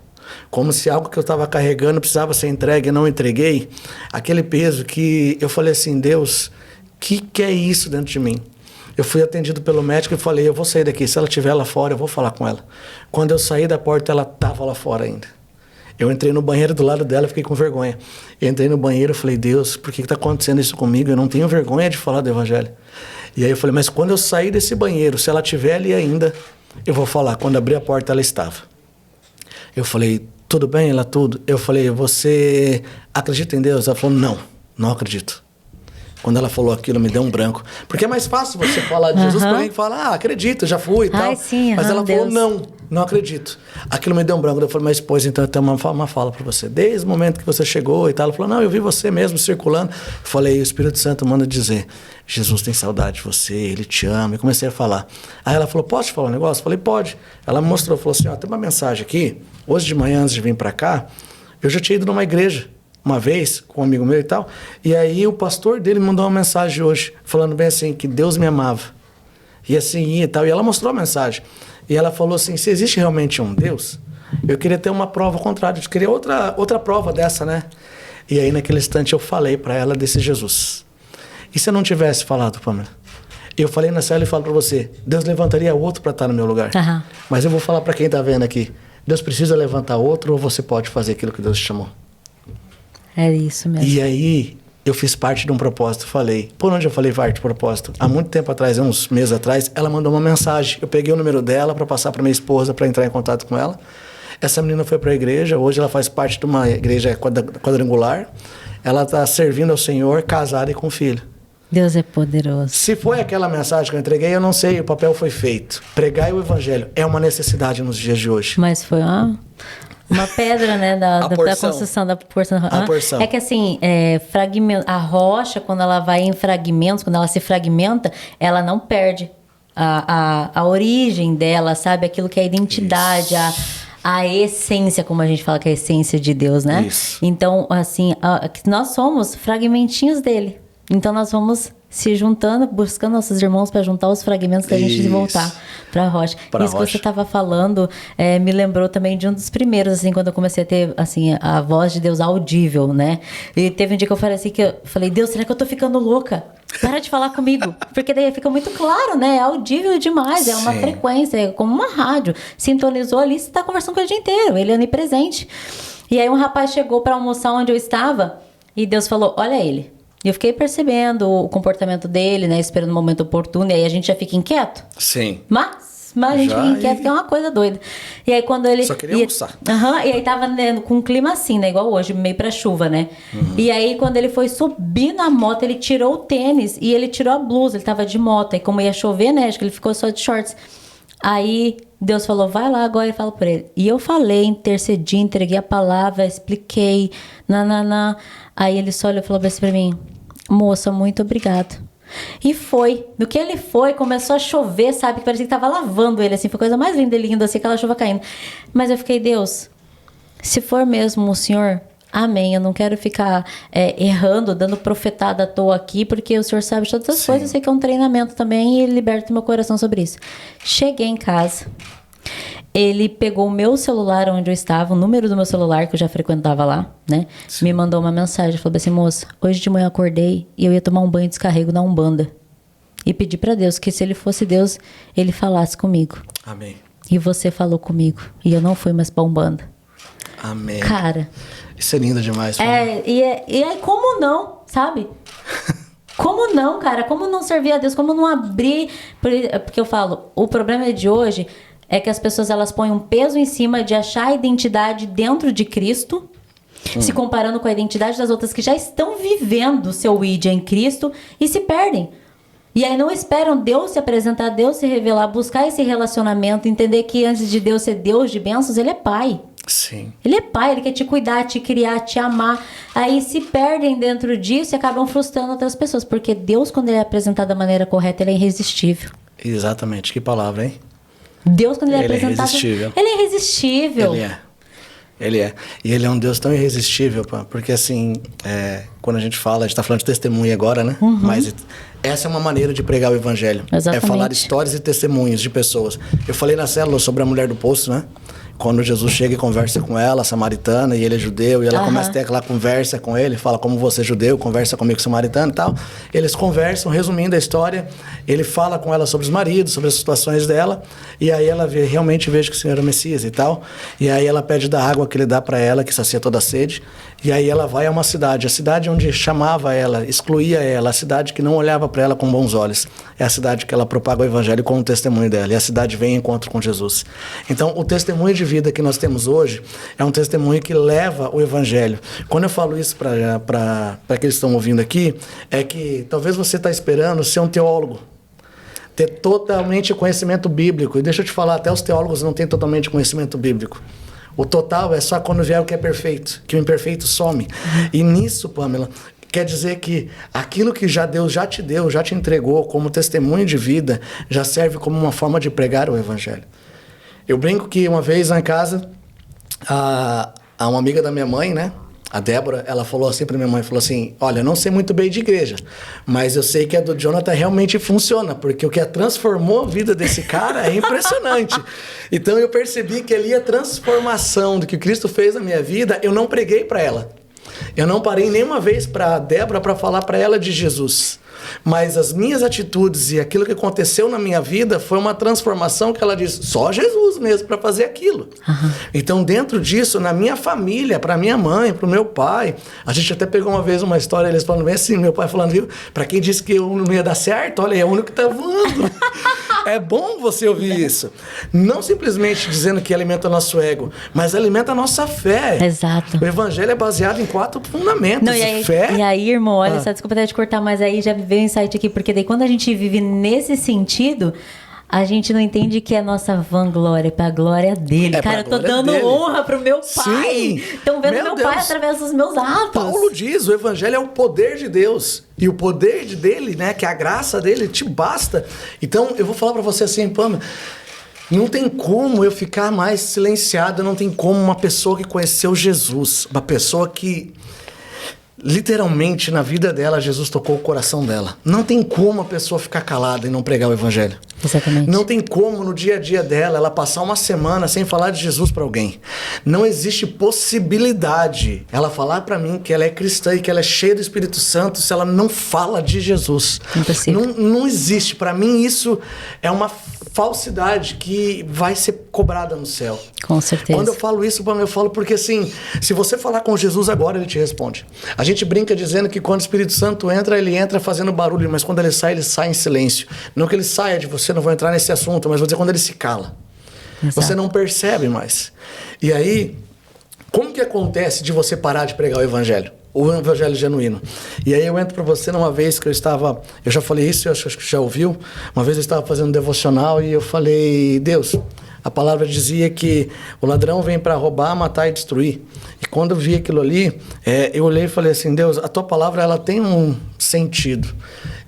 Speaker 2: Como se algo que eu estava carregando precisava ser entregue e não entreguei. Aquele peso que eu falei assim, Deus, que é isso dentro de mim? Eu fui atendido pelo médico e falei, eu vou sair daqui. Se ela estiver lá fora, eu vou falar com ela. Quando eu saí da porta, ela estava lá fora ainda. Eu entrei no banheiro do lado dela e fiquei com vergonha. Eu entrei no banheiro e falei, Deus, por que está acontecendo isso comigo? Eu não tenho vergonha de falar do Evangelho. E aí eu falei, mas quando eu sair desse banheiro, se ela estiver ali ainda, eu vou falar. Quando abri a porta, ela estava. Eu falei, tudo bem? Ela, tudo. Eu falei, você acredita em Deus? Ela falou, não acredito. Quando ela falou aquilo, me deu um branco. Porque é mais fácil você falar de Jesus para alguém que fala, acredito, já fui e tal.
Speaker 1: Sim,
Speaker 2: mas ela
Speaker 1: Deus.
Speaker 2: falou, Não acredito. Aquilo me deu um branco. Eu falei, mas pois, então eu tenho uma fala para você. Desde o momento que você chegou e tal. Ela falou, não, eu vi você mesmo circulando. Eu falei, o Espírito Santo manda dizer, Jesus tem saudade de você, Ele te ama. E comecei a falar. Aí ela falou, posso te falar um negócio? Eu falei, pode. Ela me mostrou, falou assim, ó, tem uma mensagem aqui. Hoje de manhã, antes de vir para cá, eu já tinha ido numa igreja uma vez, com um amigo meu e tal. E aí o pastor dele me mandou uma mensagem hoje, falando bem assim, que Deus me amava. E assim e tal. E ela mostrou a mensagem. E ela falou assim, se existe realmente um Deus, eu queria ter uma prova contrária, eu queria outra prova dessa, né? E aí naquele instante eu falei para ela desse Jesus. E se eu não tivesse falado, Pamela? Eu falei na cela e falo para você, Deus levantaria outro para estar no meu lugar.
Speaker 1: Uhum.
Speaker 2: Mas eu vou falar para quem tá vendo aqui, Deus precisa levantar outro ou você pode fazer aquilo que Deus te chamou?
Speaker 1: É isso mesmo.
Speaker 2: E aí eu fiz parte de um propósito, falei. Por onde eu falei parte do propósito? Há muito tempo atrás, uns meses atrás, ela mandou uma mensagem. Eu peguei o número dela para passar para minha esposa, para entrar em contato com ela. Essa menina foi para a igreja, hoje ela faz parte de uma igreja quadrangular. Ela está servindo ao Senhor, casada e com filho.
Speaker 1: Deus é poderoso.
Speaker 2: Se foi aquela mensagem que eu entreguei, eu não sei, o papel foi feito. Pregar o evangelho é uma necessidade nos dias de hoje.
Speaker 1: Mas foi uma pedra, né, da construção da porção.
Speaker 2: A porção.
Speaker 1: É que assim, a rocha, quando ela vai em fragmentos, quando ela se fragmenta, ela não perde a origem dela, sabe? Aquilo que é a identidade, a essência, como a gente fala que é a essência de Deus, né?
Speaker 2: Isso.
Speaker 1: Então, assim, nós somos fragmentinhos dele. Então, nós vamos se juntando, buscando nossos irmãos para juntar os fragmentos da gente voltar para a rocha. Isso que você estava falando me lembrou também de um dos primeiros, assim, quando eu comecei a ter, assim, a voz de Deus audível, né? E teve um dia que eu falei assim, Deus, será que eu tô ficando louca? Para de falar comigo. Porque daí fica muito claro, né? É audível demais,
Speaker 2: Sim.
Speaker 1: é uma frequência, é como uma rádio. Sintonizou ali, você tá conversando com ele o dia inteiro, ele é onipresente. E aí um rapaz chegou para almoçar onde eu estava e Deus falou, olha ele. E eu fiquei percebendo o comportamento dele, né? Esperando o momento oportuno. E aí a gente já fica inquieto.
Speaker 2: Sim.
Speaker 1: Mas a gente fica inquieto, que é uma coisa doida. E aí quando ele...
Speaker 2: Só queria almoçar.
Speaker 1: E aí tava, né, com um clima assim, né? Igual hoje, meio pra chuva, né? Uhum. E aí quando ele foi subir na moto, ele tirou o tênis e ele tirou a blusa. Ele tava de moto. E como ia chover, né? Acho que ele ficou só de shorts. Aí Deus falou, vai lá agora e fala pra ele. E eu falei, intercedi, entreguei a palavra, expliquei. Aí ele só olhou e falou assim pra mim, moça, muito obrigado. E foi. No que ele foi, começou a chover, sabe? Que parecia que tava lavando ele, assim. Foi a coisa mais linda e linda, assim, aquela chuva caindo. Mas eu fiquei, Deus, se for mesmo o Senhor, amém. Eu não quero ficar errando, dando profetada à toa aqui, porque o Senhor sabe todas as coisas. Eu sei que é um treinamento também e liberta meu coração sobre isso. Cheguei em casa. Ele pegou o meu celular onde eu estava, o número do meu celular, que eu já frequentava lá, né? Sim. Me mandou uma mensagem, falou assim, moça, hoje de manhã eu acordei e eu ia tomar um banho de descarrego na Umbanda. E pedi pra Deus que se ele fosse Deus, ele falasse comigo.
Speaker 2: Amém.
Speaker 1: E você falou comigo. E eu não fui mais pra Umbanda.
Speaker 2: Amém.
Speaker 1: Cara.
Speaker 2: Isso é lindo demais.
Speaker 1: E aí como não, sabe? Como não, cara? Como não servir a Deus? Como não abrir? Porque eu falo, o problema de hoje... é que as pessoas elas põem um peso em cima de achar a identidade dentro de Cristo, se comparando com a identidade das outras que já estão vivendo o seu ID em Cristo e se perdem. E aí não esperam Deus se apresentar, Deus se revelar, buscar esse relacionamento, entender que antes de Deus ser Deus de bênçãos, Ele é Pai.
Speaker 2: Sim.
Speaker 1: Ele é Pai, Ele quer te cuidar, te criar, te amar. Aí se perdem dentro disso e acabam frustrando outras pessoas. Porque Deus, quando Ele é apresentado da maneira correta, Ele é irresistível.
Speaker 2: Exatamente. Que palavra, hein?
Speaker 1: Deus, quando ele é apresentado...
Speaker 2: É irresistível.
Speaker 1: Ele é irresistível.
Speaker 2: Ele é. E ele é um Deus tão irresistível, porque assim, quando a gente tá falando de testemunho agora, né? Uhum. Mas essa é uma maneira de pregar o evangelho.
Speaker 1: Exatamente.
Speaker 2: É falar histórias e testemunhos de pessoas. Eu falei na célula sobre a mulher do poço, né? Quando Jesus chega e conversa com ela, samaritana, e ele é judeu, e ela começa a ter aquela conversa com ele, fala, como você é judeu, conversa comigo, samaritano e tal. Eles conversam, resumindo a história, ele fala com ela sobre os maridos, sobre as situações dela, e aí ela realmente vejo que o Senhor é o Messias e tal, e aí ela pede da água que ele dá para ela, que sacia toda a sede, e aí ela vai a uma cidade, a cidade onde chamava ela, excluía ela, a cidade que não olhava para ela com bons olhos, é a cidade que ela propaga o evangelho com o testemunho dela, e a cidade vem em encontro com Jesus. Então, o testemunho de vida que nós temos hoje é um testemunho que leva o evangelho. Quando eu falo isso para aqueles que estão ouvindo aqui, é que talvez você está esperando ser um teólogo. ter totalmente conhecimento bíblico. E deixa eu te falar, até os teólogos não têm totalmente conhecimento bíblico. O total é só quando vier o que é perfeito, que o imperfeito some. E nisso, Pamela, quer dizer que aquilo que Deus já te deu, já te entregou como testemunho de vida, já serve como uma forma de pregar o evangelho. Eu brinco que uma vez lá em casa, a uma amiga da minha mãe, né? A Débora, ela falou assim pra minha mãe, falou assim, olha, eu não sei muito bem de igreja, mas eu sei que a do Jonathan realmente funciona, porque o que transformou a vida desse cara é impressionante. Então eu percebi que ali a transformação do que Cristo fez na minha vida, eu não preguei pra ela. Eu não parei nenhuma vez pra Débora para falar pra ela de Jesus. Mas as minhas atitudes e aquilo que aconteceu na minha vida foi uma transformação que ela disse, só Jesus mesmo para fazer aquilo. Uhum. Então, dentro disso, na minha família, para minha mãe, para o meu pai, a gente até pegou uma vez uma história, eles falando bem assim, meu pai falando, viu, para quem disse que eu não ia dar certo, olha, é o único que tá voando. É bom você ouvir isso. Não simplesmente dizendo que alimenta o nosso ego, mas alimenta a nossa fé.
Speaker 1: Exato.
Speaker 2: O evangelho é baseado em 4 fundamentos.
Speaker 1: Não, e aí, irmão, olha só, desculpa até te cortar, mas aí já veio um insight aqui, porque daí quando a gente vive nesse sentido, a gente não entende que é nossa vanglória, é pra glória dele. Cara, eu tô dando honra pro meu pai. Estão vendo meu pai através dos meus atos.
Speaker 2: Paulo diz, o evangelho é o poder de Deus. E o poder dele, né, que é a graça dele, te basta. Então, eu vou falar pra você assim, Pamela, não tem como eu ficar mais silenciado, não tem como uma pessoa que conheceu Jesus, uma pessoa que literalmente na vida dela Jesus tocou o coração dela. Não tem como a pessoa ficar calada e não pregar o evangelho.
Speaker 1: Exatamente.
Speaker 2: Não tem como no dia a dia dela ela passar uma semana sem falar de Jesus para alguém. Não existe possibilidade ela falar para mim que ela é cristã e que ela é cheia do Espírito Santo se ela não fala de Jesus. Não existe. Para mim isso é uma falsidade que vai ser cobrada no céu.
Speaker 1: Com certeza.
Speaker 2: Quando eu falo isso, eu falo porque assim, se você falar com Jesus agora, ele te responde. A gente brinca dizendo que quando o Espírito Santo entra, ele entra fazendo barulho, mas quando ele sai em silêncio. Não que ele saia de você, não vou entrar nesse assunto, mas vou dizer quando ele se cala. Exato. Você não percebe mais. E aí, como que acontece de você parar de pregar o evangelho? O evangelho genuíno. E aí eu entro para você numa vez que eu já falei isso, eu acho que já ouviu. Uma vez eu estava fazendo um devocional e eu falei, Deus, a palavra dizia que o ladrão vem para roubar, matar e destruir. E quando eu vi aquilo ali, eu olhei e falei assim, Deus, a tua palavra ela tem um sentido.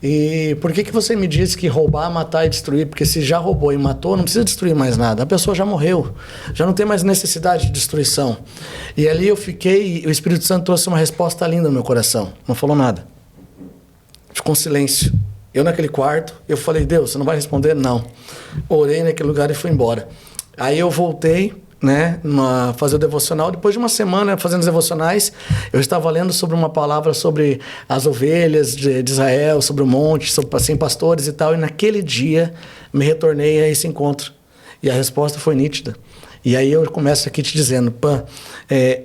Speaker 2: E por que você me diz que roubar, matar e destruir? Porque se já roubou e matou, não precisa destruir mais nada. A pessoa já morreu. Já não tem mais necessidade de destruição. E ali eu fiquei, e o Espírito Santo trouxe uma resposta linda no meu coração. Não falou nada. Ficou um silêncio. Eu naquele quarto, eu falei, Deus, você não vai responder? Não. Orei naquele lugar e fui embora. Aí eu voltei, né, fazer o devocional. Depois de uma semana fazendo os devocionais, eu estava lendo sobre uma palavra sobre as ovelhas de Israel, sobre o monte, sobre assim, pastores e tal. E naquele dia me retornei a esse encontro. E a resposta foi nítida. E aí eu começo aqui te dizendo,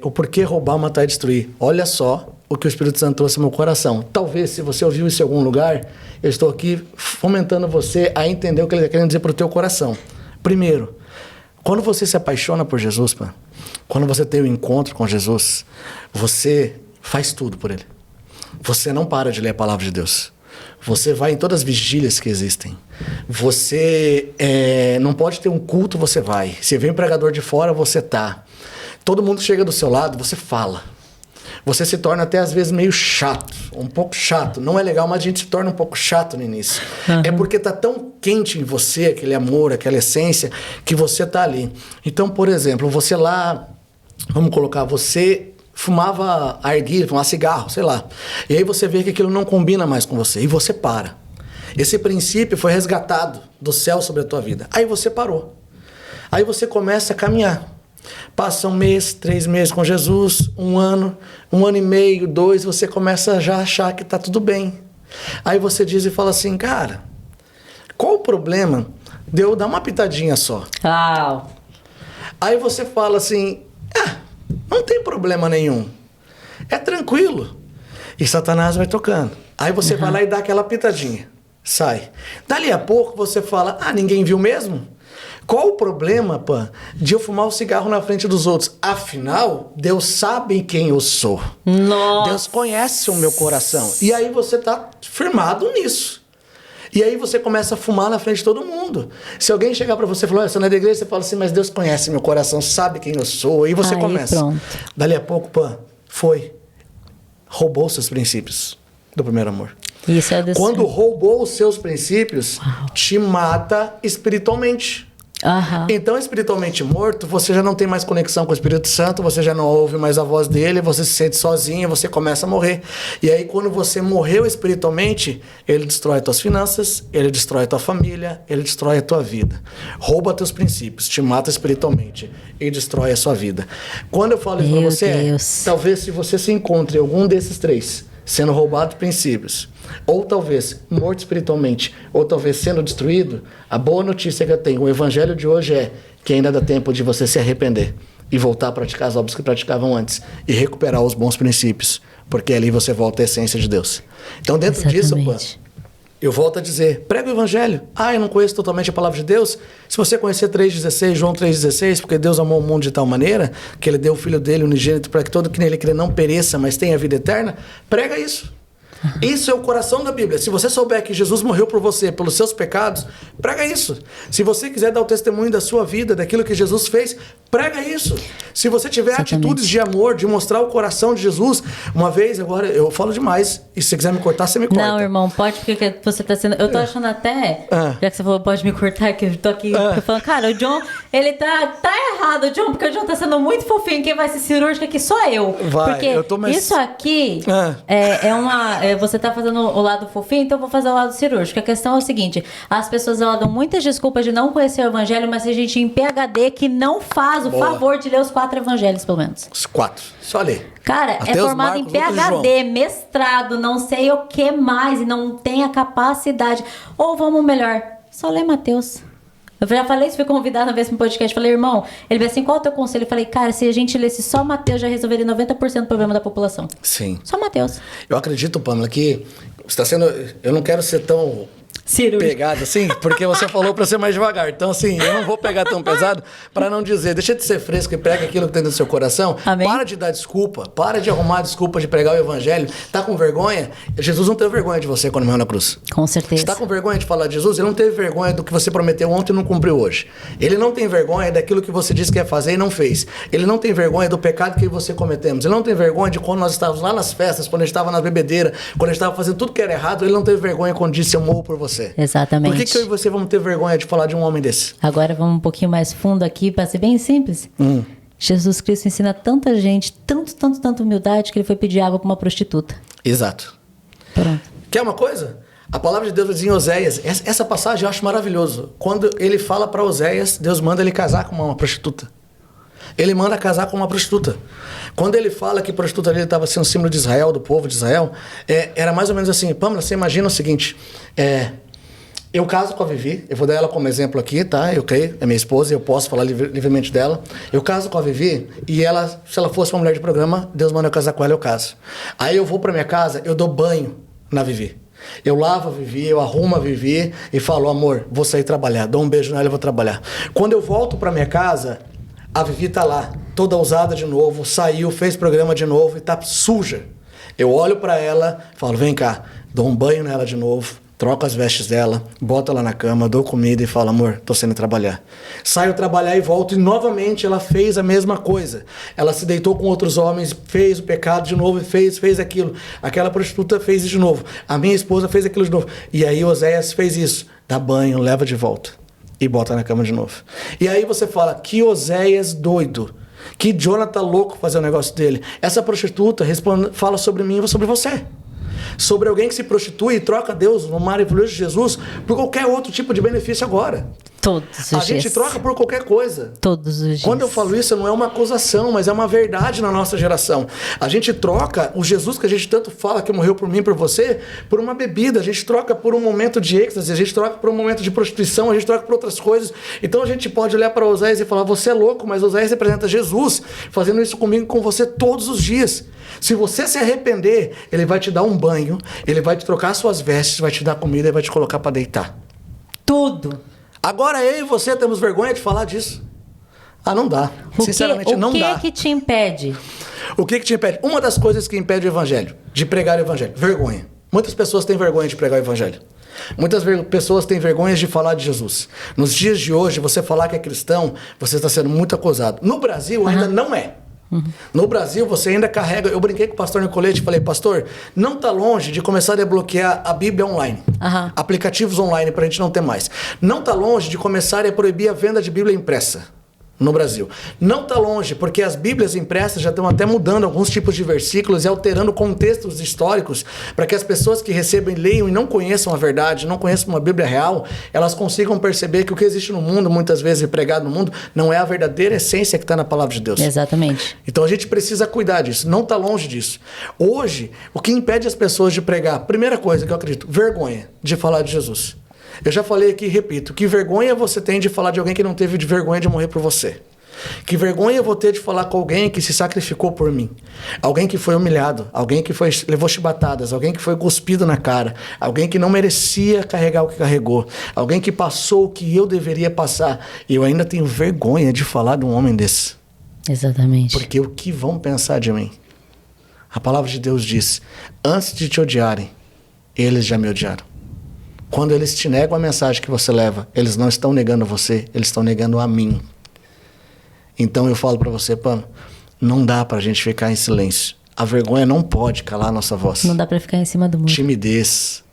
Speaker 2: o porquê roubar, matar e destruir. Olha só o que o Espírito Santo trouxe no meu coração. Talvez, se você ouviu isso em algum lugar, eu estou aqui fomentando você a entender o que ele está querendo dizer para o teu coração. Primeiro, quando você se apaixona por Jesus, quando você tem um encontro com Jesus, você faz tudo por ele. Você não para de ler a palavra de Deus. Você vai em todas as vigílias que existem. Você não pode ter um culto, você vai. Se vem um pregador de fora, você tá. Todo mundo chega do seu lado, você fala. Você se torna até às vezes meio chato, um pouco chato. Não é legal, mas a gente se torna um pouco chato no início. Uhum. É porque tá tão quente em você, aquele amor, aquela essência, que você tá ali. Então, por exemplo, você lá, vamos colocar, você fumava arguilha, fumava cigarro, sei lá. E aí você vê que aquilo não combina mais com você, e você para. Esse princípio foi resgatado do céu sobre a tua vida. Aí você parou. Aí você começa a caminhar. Passa 1 mês, 3 meses com Jesus, 1 ano, 1 ano e meio, 2, você começa já a achar que tá tudo bem. Aí você diz e fala assim, cara, qual o problema de eu dar uma pitadinha só? Aí você fala assim, não tem problema nenhum, é tranquilo. E Satanás vai tocando. Aí você vai lá e dá aquela pitadinha, sai. Dali a pouco você fala, ninguém viu mesmo? Qual o problema, de eu fumar o cigarro na frente dos outros? Afinal, Deus sabe quem eu sou.
Speaker 1: Nossa.
Speaker 2: Deus conhece o meu coração. E aí você tá firmado nisso. E aí você começa a fumar na frente de todo mundo. Se alguém chegar para você e falar, você não é da igreja, você fala assim, mas Deus conhece meu coração, sabe quem eu sou. Aí você começa.
Speaker 1: Pronto.
Speaker 2: Dali a pouco, roubou seus princípios do primeiro amor.
Speaker 1: Isso é
Speaker 2: Quando roubou os seus princípios, te mata espiritualmente. Então, espiritualmente morto, você já não tem mais conexão com o Espírito Santo, você já não ouve mais a voz dele, você se sente sozinho, você começa a morrer. E aí, quando você morreu espiritualmente, ele destrói tuas finanças, ele destrói tua família, ele destrói a tua vida. Rouba teus princípios, te mata espiritualmente e destrói a sua vida. Quando eu falo isso pra você, talvez se você se encontre em algum desses três, sendo roubado princípios, ou talvez morto espiritualmente, ou talvez sendo destruído, a boa notícia que eu tenho, o evangelho de hoje é que ainda dá tempo de você se arrepender e voltar a praticar as obras que praticavam antes e recuperar os bons princípios, porque ali você volta à essência de Deus. Então, dentro disso, eu volto a dizer, prega o evangelho. Eu não conheço totalmente a palavra de Deus. Se você conhecer 3,16, João 3,16, porque Deus amou o mundo de tal maneira que ele deu o Filho dele unigênito para que todo que nele crê não pereça, mas tenha vida eterna, prega isso. Isso é o coração da Bíblia. Se você souber que Jesus morreu por você, pelos seus pecados, prega isso. Se você quiser dar o testemunho da sua vida, daquilo que Jesus fez, prega isso. Se você tiver atitudes de amor, de mostrar o coração de Jesus, uma vez, agora eu falo demais, e se você quiser me cortar, você me corta.
Speaker 1: Não, irmão, pode, porque você tá sendo... Eu tô achando até, já que você falou pode me cortar, que eu tô aqui falando, cara, o John, ele tá errado, John, porque o John tá sendo muito fofinho, quem vai ser cirúrgico aqui sou eu. Porque
Speaker 2: eu tô mais...
Speaker 1: isso aqui é uma... Você tá fazendo o lado fofinho, então eu vou fazer o lado cirúrgico. A questão é o seguinte, as pessoas elas dão muitas desculpas de não conhecer o evangelho, mas tem gente em PhD que não faz o favor de ler os 4 evangelhos, pelo menos.
Speaker 2: Os 4, só ler.
Speaker 1: Cara,
Speaker 2: até
Speaker 1: é formado em PhD, mestrado, não sei o que mais, e não tem a capacidade. Ou vamos melhor, só lê Mateus. Eu já falei isso, fui convidada uma vez para um podcast, falei, irmão, ele veio assim, qual é o teu conselho? Eu falei, cara, se a gente lesse só Mateus, já resolveria 90% do problema da população.
Speaker 2: Sim.
Speaker 1: Só Mateus.
Speaker 2: Eu acredito, Pamela, que está sendo... Eu não quero ser tão... pegado assim, porque você falou para ser mais devagar. Então, assim, eu não vou pegar tão pesado para não dizer, deixa de ser fresco e prega aquilo que tem no seu coração.
Speaker 1: Amém?
Speaker 2: Para de dar desculpa, para de arrumar desculpa de pregar o evangelho. Tá com vergonha? Jesus não teve vergonha de você quando morreu na cruz.
Speaker 1: Com certeza.
Speaker 2: Você tá com vergonha de falar de Jesus? Ele não teve vergonha do que você prometeu ontem e não cumpriu hoje. Ele não tem vergonha daquilo que você disse que ia fazer e não fez. Ele não tem vergonha do pecado que você cometemos. Ele não tem vergonha de quando nós estávamos lá nas festas, quando a gente estava na bebedeira, quando a gente estava fazendo tudo que era errado. Ele não teve vergonha quando disse eu morro por você.
Speaker 1: Exatamente.
Speaker 2: Por que eu e você vamos ter vergonha de falar de um homem desse?
Speaker 1: Agora vamos um pouquinho mais fundo aqui, para ser bem simples. Jesus Cristo ensina tanta gente, tanta humildade, que ele foi pedir água para uma prostituta.
Speaker 2: Exato.
Speaker 1: Pronto.
Speaker 2: Quer uma coisa? A palavra de Deus diz em Oséias, essa passagem eu acho maravilhoso. Quando ele fala para Oséias, Deus manda ele casar com uma prostituta. Ele manda casar com uma prostituta. Quando ele fala que prostituta ali estava sendo símbolo de Israel, do povo de Israel, era mais ou menos assim, Pamela, você imagina o seguinte, eu caso com a Vivi, eu vou dar ela como exemplo aqui, tá? Eu creio, é minha esposa, eu posso falar livremente dela. Eu caso com a Vivi e ela, se ela fosse uma mulher de programa, Deus manda eu casar com ela, eu caso. Aí eu vou pra minha casa, eu dou banho na Vivi. Eu lavo a Vivi, eu arrumo a Vivi e falo, amor, vou sair trabalhar, dou um beijo nela e vou trabalhar. Quando eu volto pra minha casa, a Vivi tá lá, toda usada de novo, saiu, fez programa de novo e tá suja. Eu olho pra ela, falo, vem cá, dou um banho nela de novo, troco as vestes dela, boto ela na cama, dou comida e falo, amor, tô saindo trabalhar. Saio trabalhar e volto e novamente ela fez a mesma coisa. Ela se deitou com outros homens, fez o pecado de novo, fez aquilo. Aquela prostituta fez isso de novo. A minha esposa fez aquilo de novo. E aí Oséias fez isso. Dá banho, leva de volta e bota na cama de novo. E aí você fala, que Oséias doido. Que Jonathan louco fazer o negócio dele. Essa prostituta fala sobre mim e sobre você. Sobre alguém que se prostitui e troca Deus, no maravilhoso de Jesus, por qualquer outro tipo de benefício agora.
Speaker 1: Todos os dias.
Speaker 2: A gente troca por qualquer coisa.
Speaker 1: Todos os dias.
Speaker 2: Quando eu falo isso, não é uma acusação, mas é uma verdade na nossa geração. A gente troca o Jesus que a gente tanto fala, que morreu por mim e por você, por uma bebida. A gente troca por um momento de êxtase, a gente troca por um momento de prostituição, a gente troca por outras coisas. Então a gente pode olhar para Oséias e falar, você é louco, mas Oséias representa Jesus, fazendo isso comigo e com você todos os dias. Se você se arrepender, ele vai te dar um banho, ele vai te trocar suas vestes, vai te dar comida e vai te colocar para deitar.
Speaker 1: Tudo.
Speaker 2: Agora eu e você temos vergonha de falar disso. Não dá. Sinceramente, não dá.
Speaker 1: O que te impede?
Speaker 2: O que te impede? Uma das coisas que impede o evangelho, de pregar o evangelho, vergonha. Muitas pessoas têm vergonha de pregar o evangelho. Muitas pessoas têm vergonha de falar de Jesus. Nos dias de hoje, você falar que é cristão, você está sendo muito acusado. No Brasil, ainda não é. No Brasil, você ainda carrega... Eu brinquei com o pastor Nicolete e falei, pastor, não está longe de começar a bloquear a Bíblia online. Aplicativos online para a gente não ter mais. Não está longe de começar a proibir a venda de Bíblia impressa no Brasil. Não está longe, porque as Bíblias impressas já estão até mudando alguns tipos de versículos e alterando contextos históricos para que as pessoas que recebem, leiam e não conheçam a verdade, não conheçam uma Bíblia real, elas consigam perceber que o que existe no mundo, muitas vezes pregado no mundo, não é a verdadeira essência que está na palavra de Deus.
Speaker 1: Exatamente.
Speaker 2: Então a gente precisa cuidar disso, não está longe disso. Hoje, o que impede as pessoas de pregar, primeira coisa que eu acredito, vergonha de falar de Jesus. Eu já falei aqui e repito, que vergonha você tem de falar de alguém que não teve de vergonha de morrer por você? Que vergonha eu vou ter de falar com alguém que se sacrificou por mim? Alguém que foi humilhado, alguém que levou chibatadas, alguém que foi cuspido na cara, alguém que não merecia carregar o que carregou, alguém que passou o que eu deveria passar. E eu ainda tenho vergonha de falar de um homem desse.
Speaker 1: Exatamente.
Speaker 2: Porque o que vão pensar de mim? A palavra de Deus diz, antes de te odiarem, eles já me odiaram. Quando eles te negam a mensagem que você leva, eles não estão negando você, eles estão negando a mim. Então eu falo para você, Pam, não dá pra gente ficar em silêncio. A vergonha não pode calar a nossa voz.
Speaker 1: Não dá pra ficar em cima do muro.
Speaker 2: Timidez,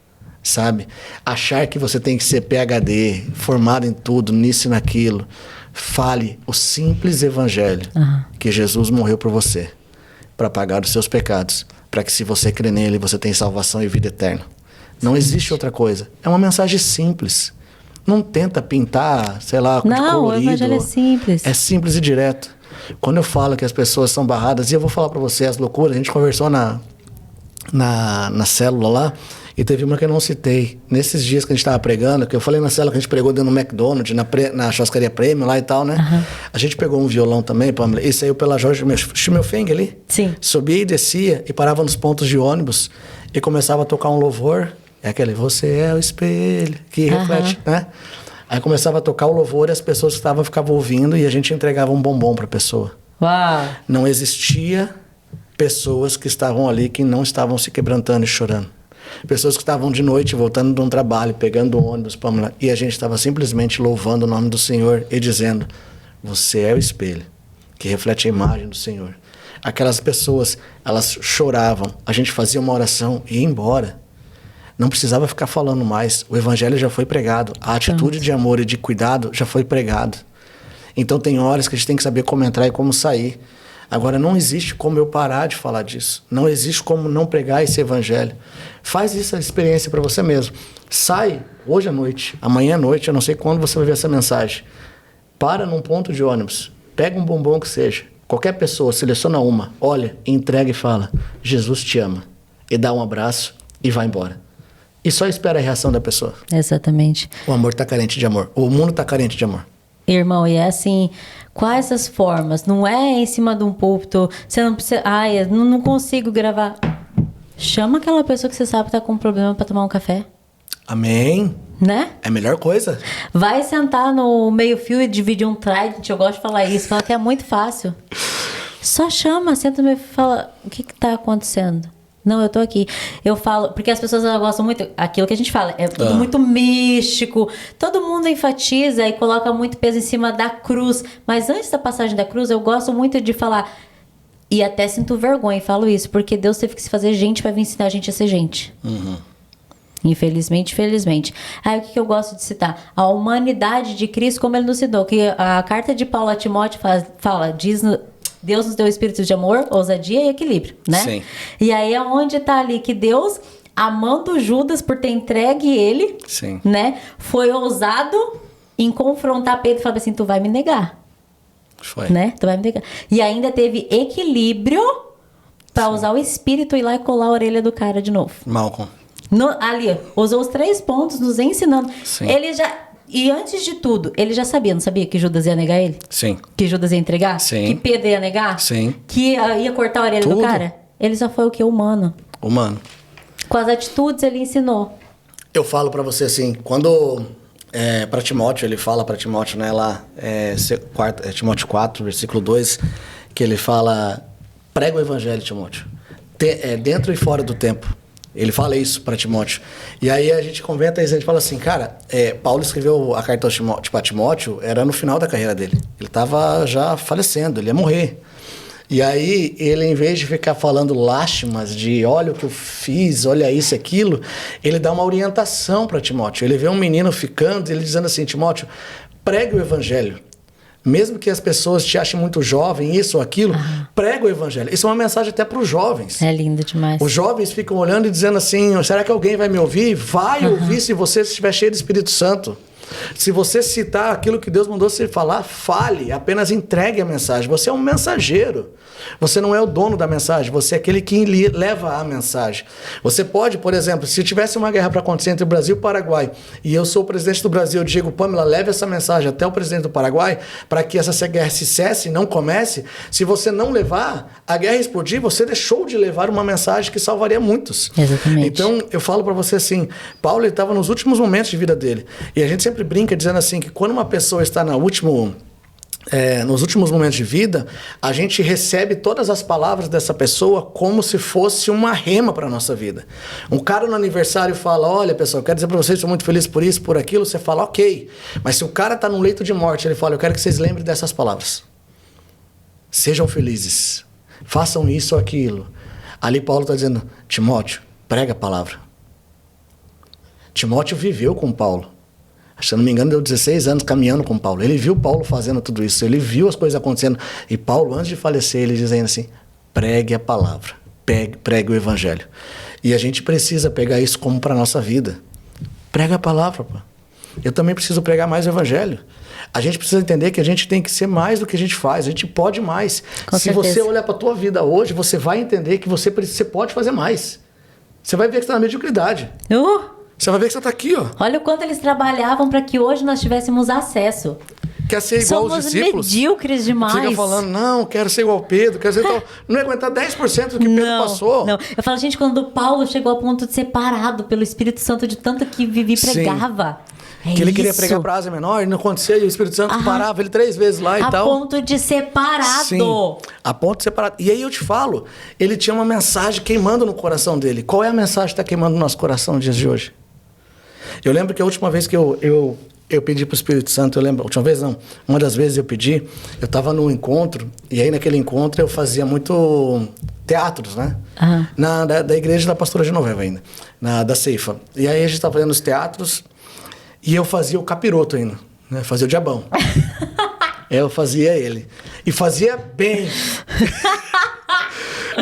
Speaker 2: sabe? Achar que você tem que ser PhD, formado em tudo, nisso e naquilo. Fale o simples evangelho, que Jesus morreu por você, para pagar os seus pecados, para que se você crer nele, você tenha salvação e vida eterna. Não existe outra coisa. É uma mensagem simples. Não tenta pintar, sei lá, de colorido.
Speaker 1: Não, o evangelho é simples.
Speaker 2: É simples e direto. Quando eu falo que as pessoas são barradas, e eu vou falar para você as loucuras, a gente conversou na célula lá, e teve uma que eu não citei. Nesses dias que a gente estava pregando, que eu falei na célula que a gente pregou dentro do McDonald's, na churrascaria Premium lá e tal, né? A gente pegou um violão também, Pamela, e saiu pela Jorge Schimmelfing ali.
Speaker 1: Sim.
Speaker 2: Subia e descia, e parava nos pontos de ônibus, e começava a tocar um louvor. É aquele, você é o espelho, que reflete, né? Aí começava a tocar o louvor e as pessoas que estavam ficavam ouvindo e a gente entregava um bombom para a pessoa.
Speaker 1: Uau!
Speaker 2: Não existia pessoas que estavam ali que não estavam se quebrantando e chorando. Pessoas que estavam de noite voltando de um trabalho, pegando o ônibus, e a gente estava simplesmente louvando o nome do Senhor e dizendo, você é o espelho que reflete a imagem do Senhor. Aquelas pessoas, elas choravam, a gente fazia uma oração e ia embora. Não precisava ficar falando mais. O evangelho já foi pregado. A atitude de amor e de cuidado já foi pregado. Então tem horas que a gente tem que saber como entrar e como sair. Agora não existe como eu parar de falar disso. Não existe como não pregar esse evangelho. Faz essa experiência para você mesmo. Sai hoje à noite, amanhã à noite, eu não sei quando você vai ver essa mensagem. Para num ponto de ônibus. Pega um bombom que seja. Qualquer pessoa, seleciona uma, olha, entrega e fala, Jesus te ama. E dá um abraço e vai embora. E só espera a reação da pessoa.
Speaker 1: Exatamente.
Speaker 2: O amor está carente de amor. O mundo está carente de amor.
Speaker 1: Irmão, e é assim, quais as formas? Não é em cima de um púlpito, você não precisa... Ai, eu não consigo gravar. Chama aquela pessoa que você sabe que tá com um problema para tomar um café.
Speaker 2: Amém.
Speaker 1: Né?
Speaker 2: É a melhor coisa.
Speaker 1: Vai sentar no meio-fio e dividir um trident, eu gosto de falar isso, fala que é muito fácil. Só chama, senta no meio e fala, o que tá acontecendo? Não, eu tô aqui. Eu falo, porque as pessoas gostam muito, aquilo que a gente fala, é tudo muito místico. Todo mundo enfatiza e coloca muito peso em cima da cruz. Mas antes da passagem da cruz, eu gosto muito de falar, e até sinto vergonha e falo isso, porque Deus teve que se fazer gente para vir ensinar a gente a ser gente. Infelizmente, felizmente. Aí o que eu gosto de citar? A humanidade de Cristo, como ele nos ensinou, que a carta de Paulo a Timóteo diz Deus nos deu espírito de amor, ousadia e equilíbrio, né?
Speaker 2: Sim.
Speaker 1: E aí é onde tá ali que Deus, amando Judas por ter entregue ele,
Speaker 2: Sim.
Speaker 1: né? Foi ousado em confrontar Pedro e falar assim, tu vai me negar.
Speaker 2: Foi.
Speaker 1: Né? Tu vai me negar. E ainda teve equilíbrio para usar o espírito e ir lá e colar a orelha do cara de novo.
Speaker 2: Malcolm.
Speaker 1: Ali, usou os 3 pontos nos ensinando.
Speaker 2: Sim.
Speaker 1: Ele já... E antes de tudo, ele já sabia, não sabia que Judas ia negar ele?
Speaker 2: Sim.
Speaker 1: Que Judas ia entregar?
Speaker 2: Sim.
Speaker 1: Que Pedro ia negar?
Speaker 2: Sim.
Speaker 1: Que ia cortar a orelha do cara? Ele só foi o quê? Humano.
Speaker 2: Humano.
Speaker 1: Com as atitudes ele ensinou.
Speaker 2: Eu falo pra você assim, quando... para Timóteo, ele fala pra Timóteo, né, lá, Timóteo 4, versículo 2, que ele fala, prega o evangelho, Timóteo, dentro e fora do tempo. Ele fala isso para Timóteo. E aí a gente comenta, a gente fala assim, cara, Paulo escreveu a carta a Timóteo, era no final da carreira dele. Ele estava já falecendo, ele ia morrer. E aí ele, em vez de ficar falando lástimas de olha o que eu fiz, olha isso e aquilo, ele dá uma orientação para Timóteo. Ele vê um menino ficando, ele dizendo assim, Timóteo, pregue o evangelho. Mesmo que as pessoas te achem muito jovem, isso ou aquilo, prega o evangelho. Isso é uma mensagem até para os jovens.
Speaker 1: É lindo demais.
Speaker 2: Os jovens ficam olhando e dizendo assim, será que alguém vai me ouvir? Vai ouvir se você estiver cheio do Espírito Santo. Se você citar aquilo que Deus mandou você falar, fale, apenas entregue a mensagem. Você é um mensageiro. Você não é o dono da mensagem, você é aquele que leva a mensagem. Você pode, por exemplo, se tivesse uma guerra para acontecer entre o Brasil e o Paraguai, e eu sou o presidente do Brasil, eu digo, Pamela, leve essa mensagem até o presidente do Paraguai, para que essa guerra se cesse e não comece. Se você não levar, a guerra explodir, você deixou de levar uma mensagem que salvaria muitos.
Speaker 1: Exatamente.
Speaker 2: Então, eu falo para você assim, Paulo estava nos últimos momentos de vida dele, e a gente sempre brinca dizendo assim, que quando uma pessoa está nos últimos momentos de vida, a gente recebe todas as palavras dessa pessoa como se fosse uma rema para a nossa vida. Um cara no aniversário fala, olha pessoal, eu quero dizer para vocês, estou muito feliz por isso, por aquilo, você fala, ok. Mas se o cara está num leito de morte, ele fala, eu quero que vocês lembrem dessas palavras. Sejam felizes, façam isso ou aquilo. Ali Paulo está dizendo, Timóteo, prega a palavra. Timóteo viveu com Paulo. Se eu não me engano, deu 16 anos caminhando com Paulo. Ele viu Paulo fazendo tudo isso. Ele viu as coisas acontecendo. E Paulo, antes de falecer, ele dizendo assim, pregue a palavra. Pregue o evangelho. E a gente precisa pegar isso como para a nossa vida. Prega a palavra, pô. Eu também preciso pregar mais o evangelho. A gente precisa entender que a gente tem que ser mais do que a gente faz. A gente pode mais. Se você olhar para a tua vida hoje, você vai entender que você pode fazer mais. Você vai ver que você está na mediocridade. Você vai ver que você está aqui, ó.
Speaker 1: Olha o quanto eles trabalhavam para que hoje nós tivéssemos acesso.
Speaker 2: Quer ser igual aos discípulos?
Speaker 1: Somos medíocres demais.
Speaker 2: Fica falando, não, quero ser igual ao Pedro, quero ser tal. Não ia aguentar 10% do que Pedro passou.
Speaker 1: Não, eu falo, gente, quando Paulo chegou ao ponto de ser parado pelo Espírito Santo de tanto que vivia e pregava.
Speaker 2: Que ele queria pregar para Ásia Menor e não acontecia, e o Espírito Santo parava ele 3 vezes lá e tal.
Speaker 1: A ponto de ser parado.
Speaker 2: Sim, a ponto de ser parado. E aí eu te falo, ele tinha uma mensagem queimando no coração dele. Qual é a mensagem que está queimando no nosso coração nos dias de hoje? Eu lembro que a última vez que eu pedi para o Espírito Santo, eu lembro, a última vez não, uma das vezes eu pedi, eu estava num encontro, e aí naquele encontro eu fazia muito teatros, né? Da igreja da pastora Genoveva ainda, da Ceifa. E aí a gente estava fazendo os teatros, e eu fazia o capiroto ainda, né? Fazia o diabão. Eu fazia ele. E fazia bem.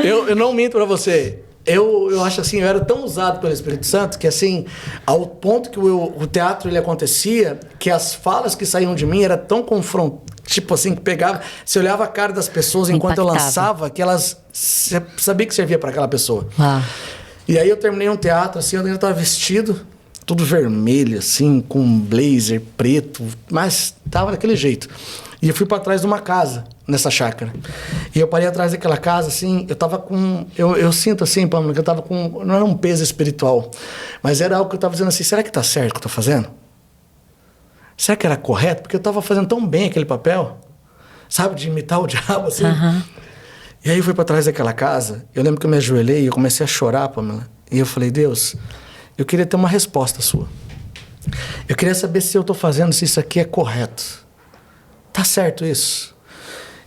Speaker 2: eu não minto para você. Eu acho assim, eu era tão usado pelo Espírito Santo que assim, ao ponto que o teatro ele acontecia, que as falas que saíam de mim era tão tipo assim, que pegava, você olhava a cara das pessoas enquanto eu lançava, que elas sabia que servia para aquela pessoa. E aí eu terminei um teatro assim, eu ainda estava vestido, tudo vermelho assim, com um blazer preto, mas tava daquele jeito. E eu fui para trás de uma casa, nessa chácara. E eu parei atrás daquela casa, assim, eu tava com... Eu sinto assim, Pamela, que eu tava com... Não era um peso espiritual, mas era algo que eu tava dizendo assim, será que tá certo o que eu tô fazendo? Será que era correto? Porque eu tava fazendo tão bem aquele papel, sabe, de imitar o diabo, assim. E aí eu fui para trás daquela casa, eu lembro que eu me ajoelhei e eu comecei a chorar, Pamela. E eu falei, Deus, eu queria ter uma resposta sua. Eu queria saber se eu tô fazendo, se isso aqui é correto. Tá certo isso?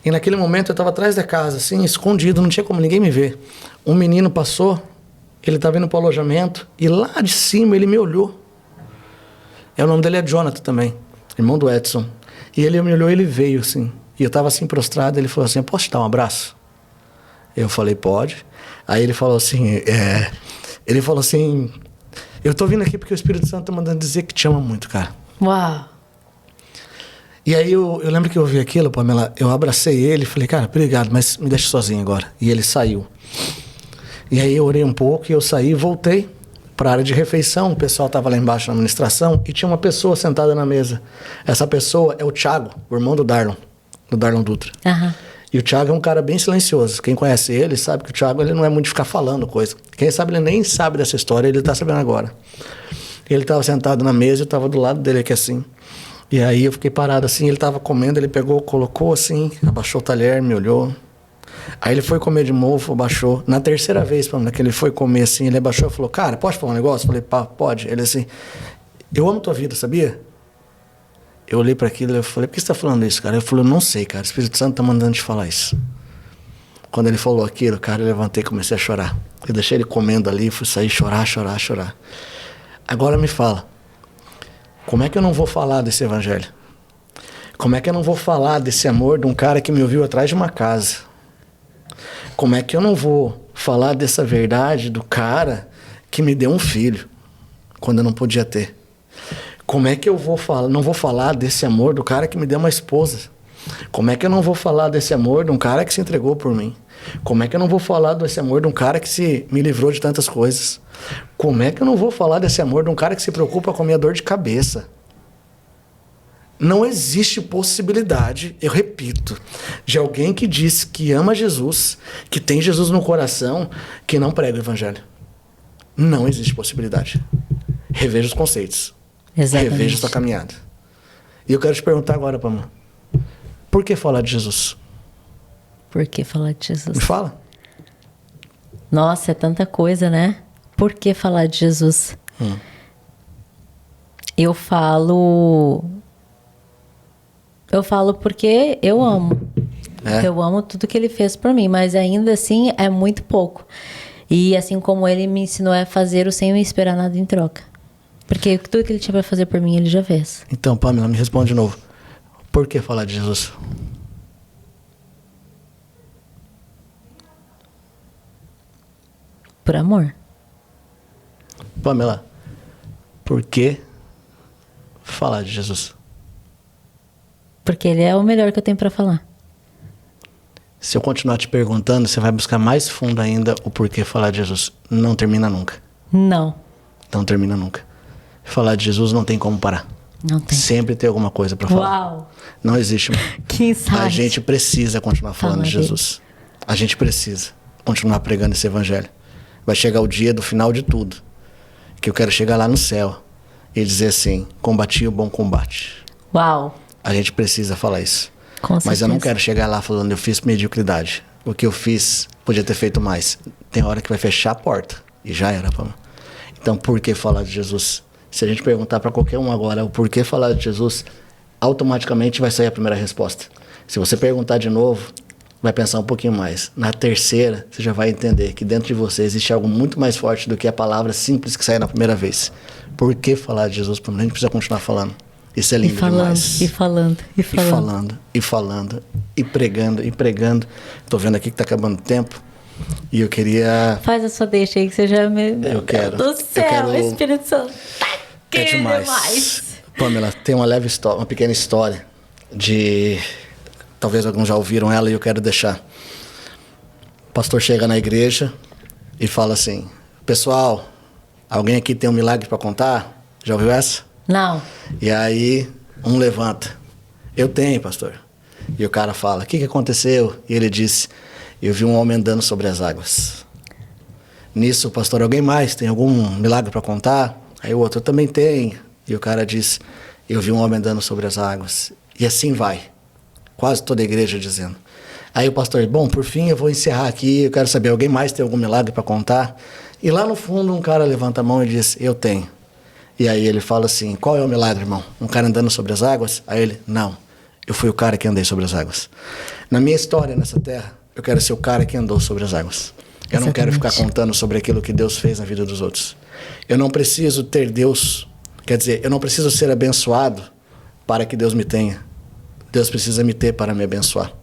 Speaker 2: E naquele momento eu estava atrás da casa, assim, escondido, não tinha como ninguém me ver. Um menino passou, ele estava indo para o alojamento, e lá de cima ele me olhou. O nome dele é Jonathan também, irmão do Edson. E ele me olhou e ele veio, assim. E eu estava assim prostrado, ele falou assim, eu posso te dar um abraço? Eu falei, pode. Aí ele falou assim, eu tô vindo aqui porque o Espírito Santo tá mandando dizer que te ama muito, cara.
Speaker 1: Uau!
Speaker 2: E aí eu lembro que eu ouvi aquilo, Pamela, eu abracei ele e falei, cara, obrigado, mas me deixa sozinho agora. E ele saiu. E aí eu orei um pouco e eu saí e voltei para a área de refeição. O pessoal estava lá embaixo na administração e tinha uma pessoa sentada na mesa. Essa pessoa é o Thiago, o irmão do Darlon Dutra. E o Thiago é um cara bem silencioso. Quem conhece ele sabe que o Thiago ele não é muito de ficar falando coisa. Quem sabe, ele nem sabe dessa história, ele está sabendo agora. Ele estava sentado na mesa, eu estava do lado dele aqui assim. E aí eu fiquei parado assim, ele estava comendo, ele pegou, colocou assim, abaixou o talher, me olhou. Aí ele foi comer de novo, abaixou. Na terceira vez, Pamela, que ele foi comer assim, ele abaixou e falou, cara, pode falar um negócio? Eu falei, pá, pode. Ele assim, eu amo tua vida, sabia? Eu olhei para aquilo e eu falei, por que você tá falando isso, cara? Eu falei, eu não sei, cara, o Espírito Santo tá mandando te falar isso. Quando ele falou aquilo, cara, eu levantei e comecei a chorar. Eu deixei ele comendo ali, fui sair chorar. Agora me fala, como é que eu não vou falar desse evangelho? Como é que eu não vou falar desse amor de um cara que me ouviu atrás de uma casa? Como é que eu não vou falar dessa verdade do cara que me deu um filho quando eu não podia ter? Como é que eu não vou falar desse amor do cara que me deu uma esposa? Como é que eu não vou falar desse amor de um cara que se entregou por mim? Como é que eu não vou falar desse amor de um cara que me livrou de tantas coisas? Como é que eu não vou falar desse amor de um cara que se preocupa com a minha dor de cabeça? Não existe possibilidade, eu repito, de alguém que diz que ama Jesus, que tem Jesus no coração, que não prega o evangelho. Não existe possibilidade. Reveja os conceitos.
Speaker 1: Exatamente.
Speaker 2: Reveja sua caminhada. E eu quero te perguntar agora, Pamela, por que falar de Jesus?
Speaker 1: Por que falar de Jesus?
Speaker 2: Me fala.
Speaker 1: Nossa, é tanta coisa, né? Por que falar de Jesus? Eu falo porque eu amo. Eu amo tudo que ele fez por mim, mas ainda assim é muito pouco. E assim como ele me ensinou a fazer o sem eu esperar nada em troca. Porque tudo que ele tinha pra fazer por mim, ele já fez.
Speaker 2: Então, Pamela, me responde de novo. Por que falar de Jesus?
Speaker 1: Por amor.
Speaker 2: Pamela, por que falar de Jesus?
Speaker 1: Porque ele é o melhor que eu tenho pra falar.
Speaker 2: Se eu continuar te perguntando, você vai buscar mais fundo ainda o porquê falar de Jesus. Não termina nunca.
Speaker 1: Não.
Speaker 2: Não termina nunca. Falar de Jesus não tem como parar.
Speaker 1: Não tem.
Speaker 2: Sempre tem alguma coisa para falar.
Speaker 1: Uau!
Speaker 2: Não existe.
Speaker 1: Que insight.
Speaker 2: A gente precisa continuar falando de Jesus. A gente precisa continuar pregando esse evangelho. Vai chegar o dia do final de tudo, que eu quero chegar lá no céu e dizer assim, combati o bom combate.
Speaker 1: Uau!
Speaker 2: A gente precisa falar isso.
Speaker 1: Com certeza.
Speaker 2: Mas eu não quero chegar lá falando, eu fiz mediocridade. O que eu fiz, podia ter feito mais. Tem hora que vai fechar a porta. E já era, Pamela. Então, por que falar de Jesus? Se a gente perguntar para qualquer um agora o porquê falar de Jesus, automaticamente vai sair a primeira resposta. Se você perguntar de novo, vai pensar um pouquinho mais. Na terceira, você já vai entender que dentro de você existe algo muito mais forte do que a palavra simples que sai na primeira vez. Por que falar de Jesus? A gente precisa continuar falando. Isso é lindo demais.
Speaker 1: E
Speaker 2: falando, e pregando. Tô vendo aqui que tá acabando o tempo. E eu queria...
Speaker 1: Faz a sua deixa aí que você já me...
Speaker 2: Eu quero.
Speaker 1: Do céu, Espírito Santo.
Speaker 2: É demais. Pamela, tem uma leve história, uma pequena história de... Talvez alguns já ouviram ela e eu quero deixar. O pastor chega na igreja e fala assim, pessoal, alguém aqui tem um milagre para contar? Já ouviu essa?
Speaker 1: Não.
Speaker 2: E aí, um levanta. Eu tenho, pastor. E o cara fala, o que aconteceu? E ele disse, eu vi um homem andando sobre as águas. Nisso, pastor, alguém mais tem algum milagre para contar? Aí o outro, eu também tenho. E o cara disse, eu vi um homem andando sobre as águas. E assim vai. Quase toda a igreja dizendo. Aí o pastor, bom, por fim eu vou encerrar aqui, eu quero saber, alguém mais tem algum milagre para contar? E lá no fundo um cara levanta a mão e diz, eu tenho. E aí ele fala assim, qual é o milagre, irmão? Um cara andando sobre as águas? Aí ele, não, eu fui o cara que andei sobre as águas. Na minha história nessa terra, eu quero ser o cara que andou sobre as águas. Eu não quero ficar contando sobre aquilo que Deus fez na vida dos outros. Eu não preciso ter Deus, quer dizer, eu não preciso ser abençoado para que Deus me tenha. Deus precisa me ter para me abençoar.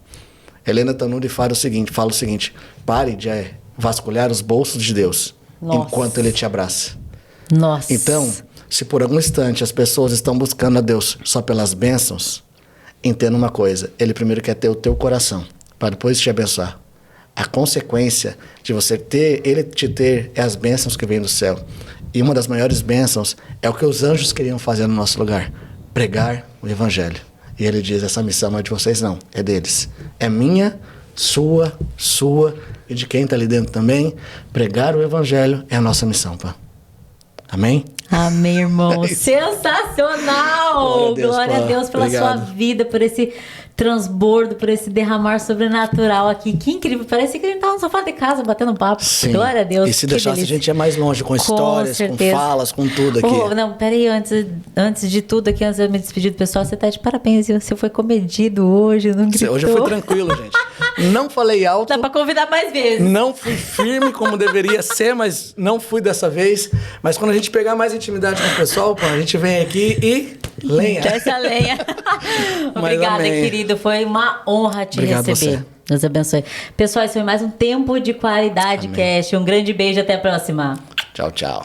Speaker 2: Helena Tanuri fala o seguinte, pare de vasculhar os bolsos de Deus enquanto Ele te abraça.
Speaker 1: Nossa.
Speaker 2: Então, se por algum instante as pessoas estão buscando a Deus só pelas bênçãos, entenda uma coisa, Ele primeiro quer ter o teu coração, para depois te abençoar. A consequência de você ter, Ele te ter, é as bênçãos que vêm do céu. E uma das maiores bênçãos é o que os anjos queriam fazer no nosso lugar, pregar o Evangelho. E Ele diz, essa missão não é de vocês não, é deles. É minha, sua e de quem está ali dentro também. Pregar o Evangelho é a nossa missão, pá. Amém?
Speaker 1: Amém, irmão. Sensacional! Glória a Deus pela
Speaker 2: Obrigado.
Speaker 1: sua vida, por esse transbordo, por esse derramar sobrenatural aqui. Que incrível. Parece que a gente tá no sofá de casa batendo papo.
Speaker 2: Sim.
Speaker 1: Glória a Deus.
Speaker 2: E se deixasse, a gente ia mais longe, com histórias, com falas, com tudo aqui.
Speaker 1: Oh, não, peraí, antes de tudo aqui, antes de eu me despedir do pessoal, você tá de parabéns, viu? Você foi comedido hoje, não gritou.
Speaker 2: Hoje eu fui tranquilo, gente. Não falei alto.
Speaker 1: Dá pra convidar mais vezes.
Speaker 2: Não fui firme como deveria ser, mas não fui dessa vez. Mas quando a gente pegar mais intimidade com o pessoal, pô, a gente vem aqui e lenha.
Speaker 1: Desce a lenha. Obrigada, querido. Foi uma honra te receber. Você. Deus abençoe. Pessoal, esse foi mais um Tempo de Qualidade Cast. Um grande beijo, até a próxima.
Speaker 2: Tchau, tchau.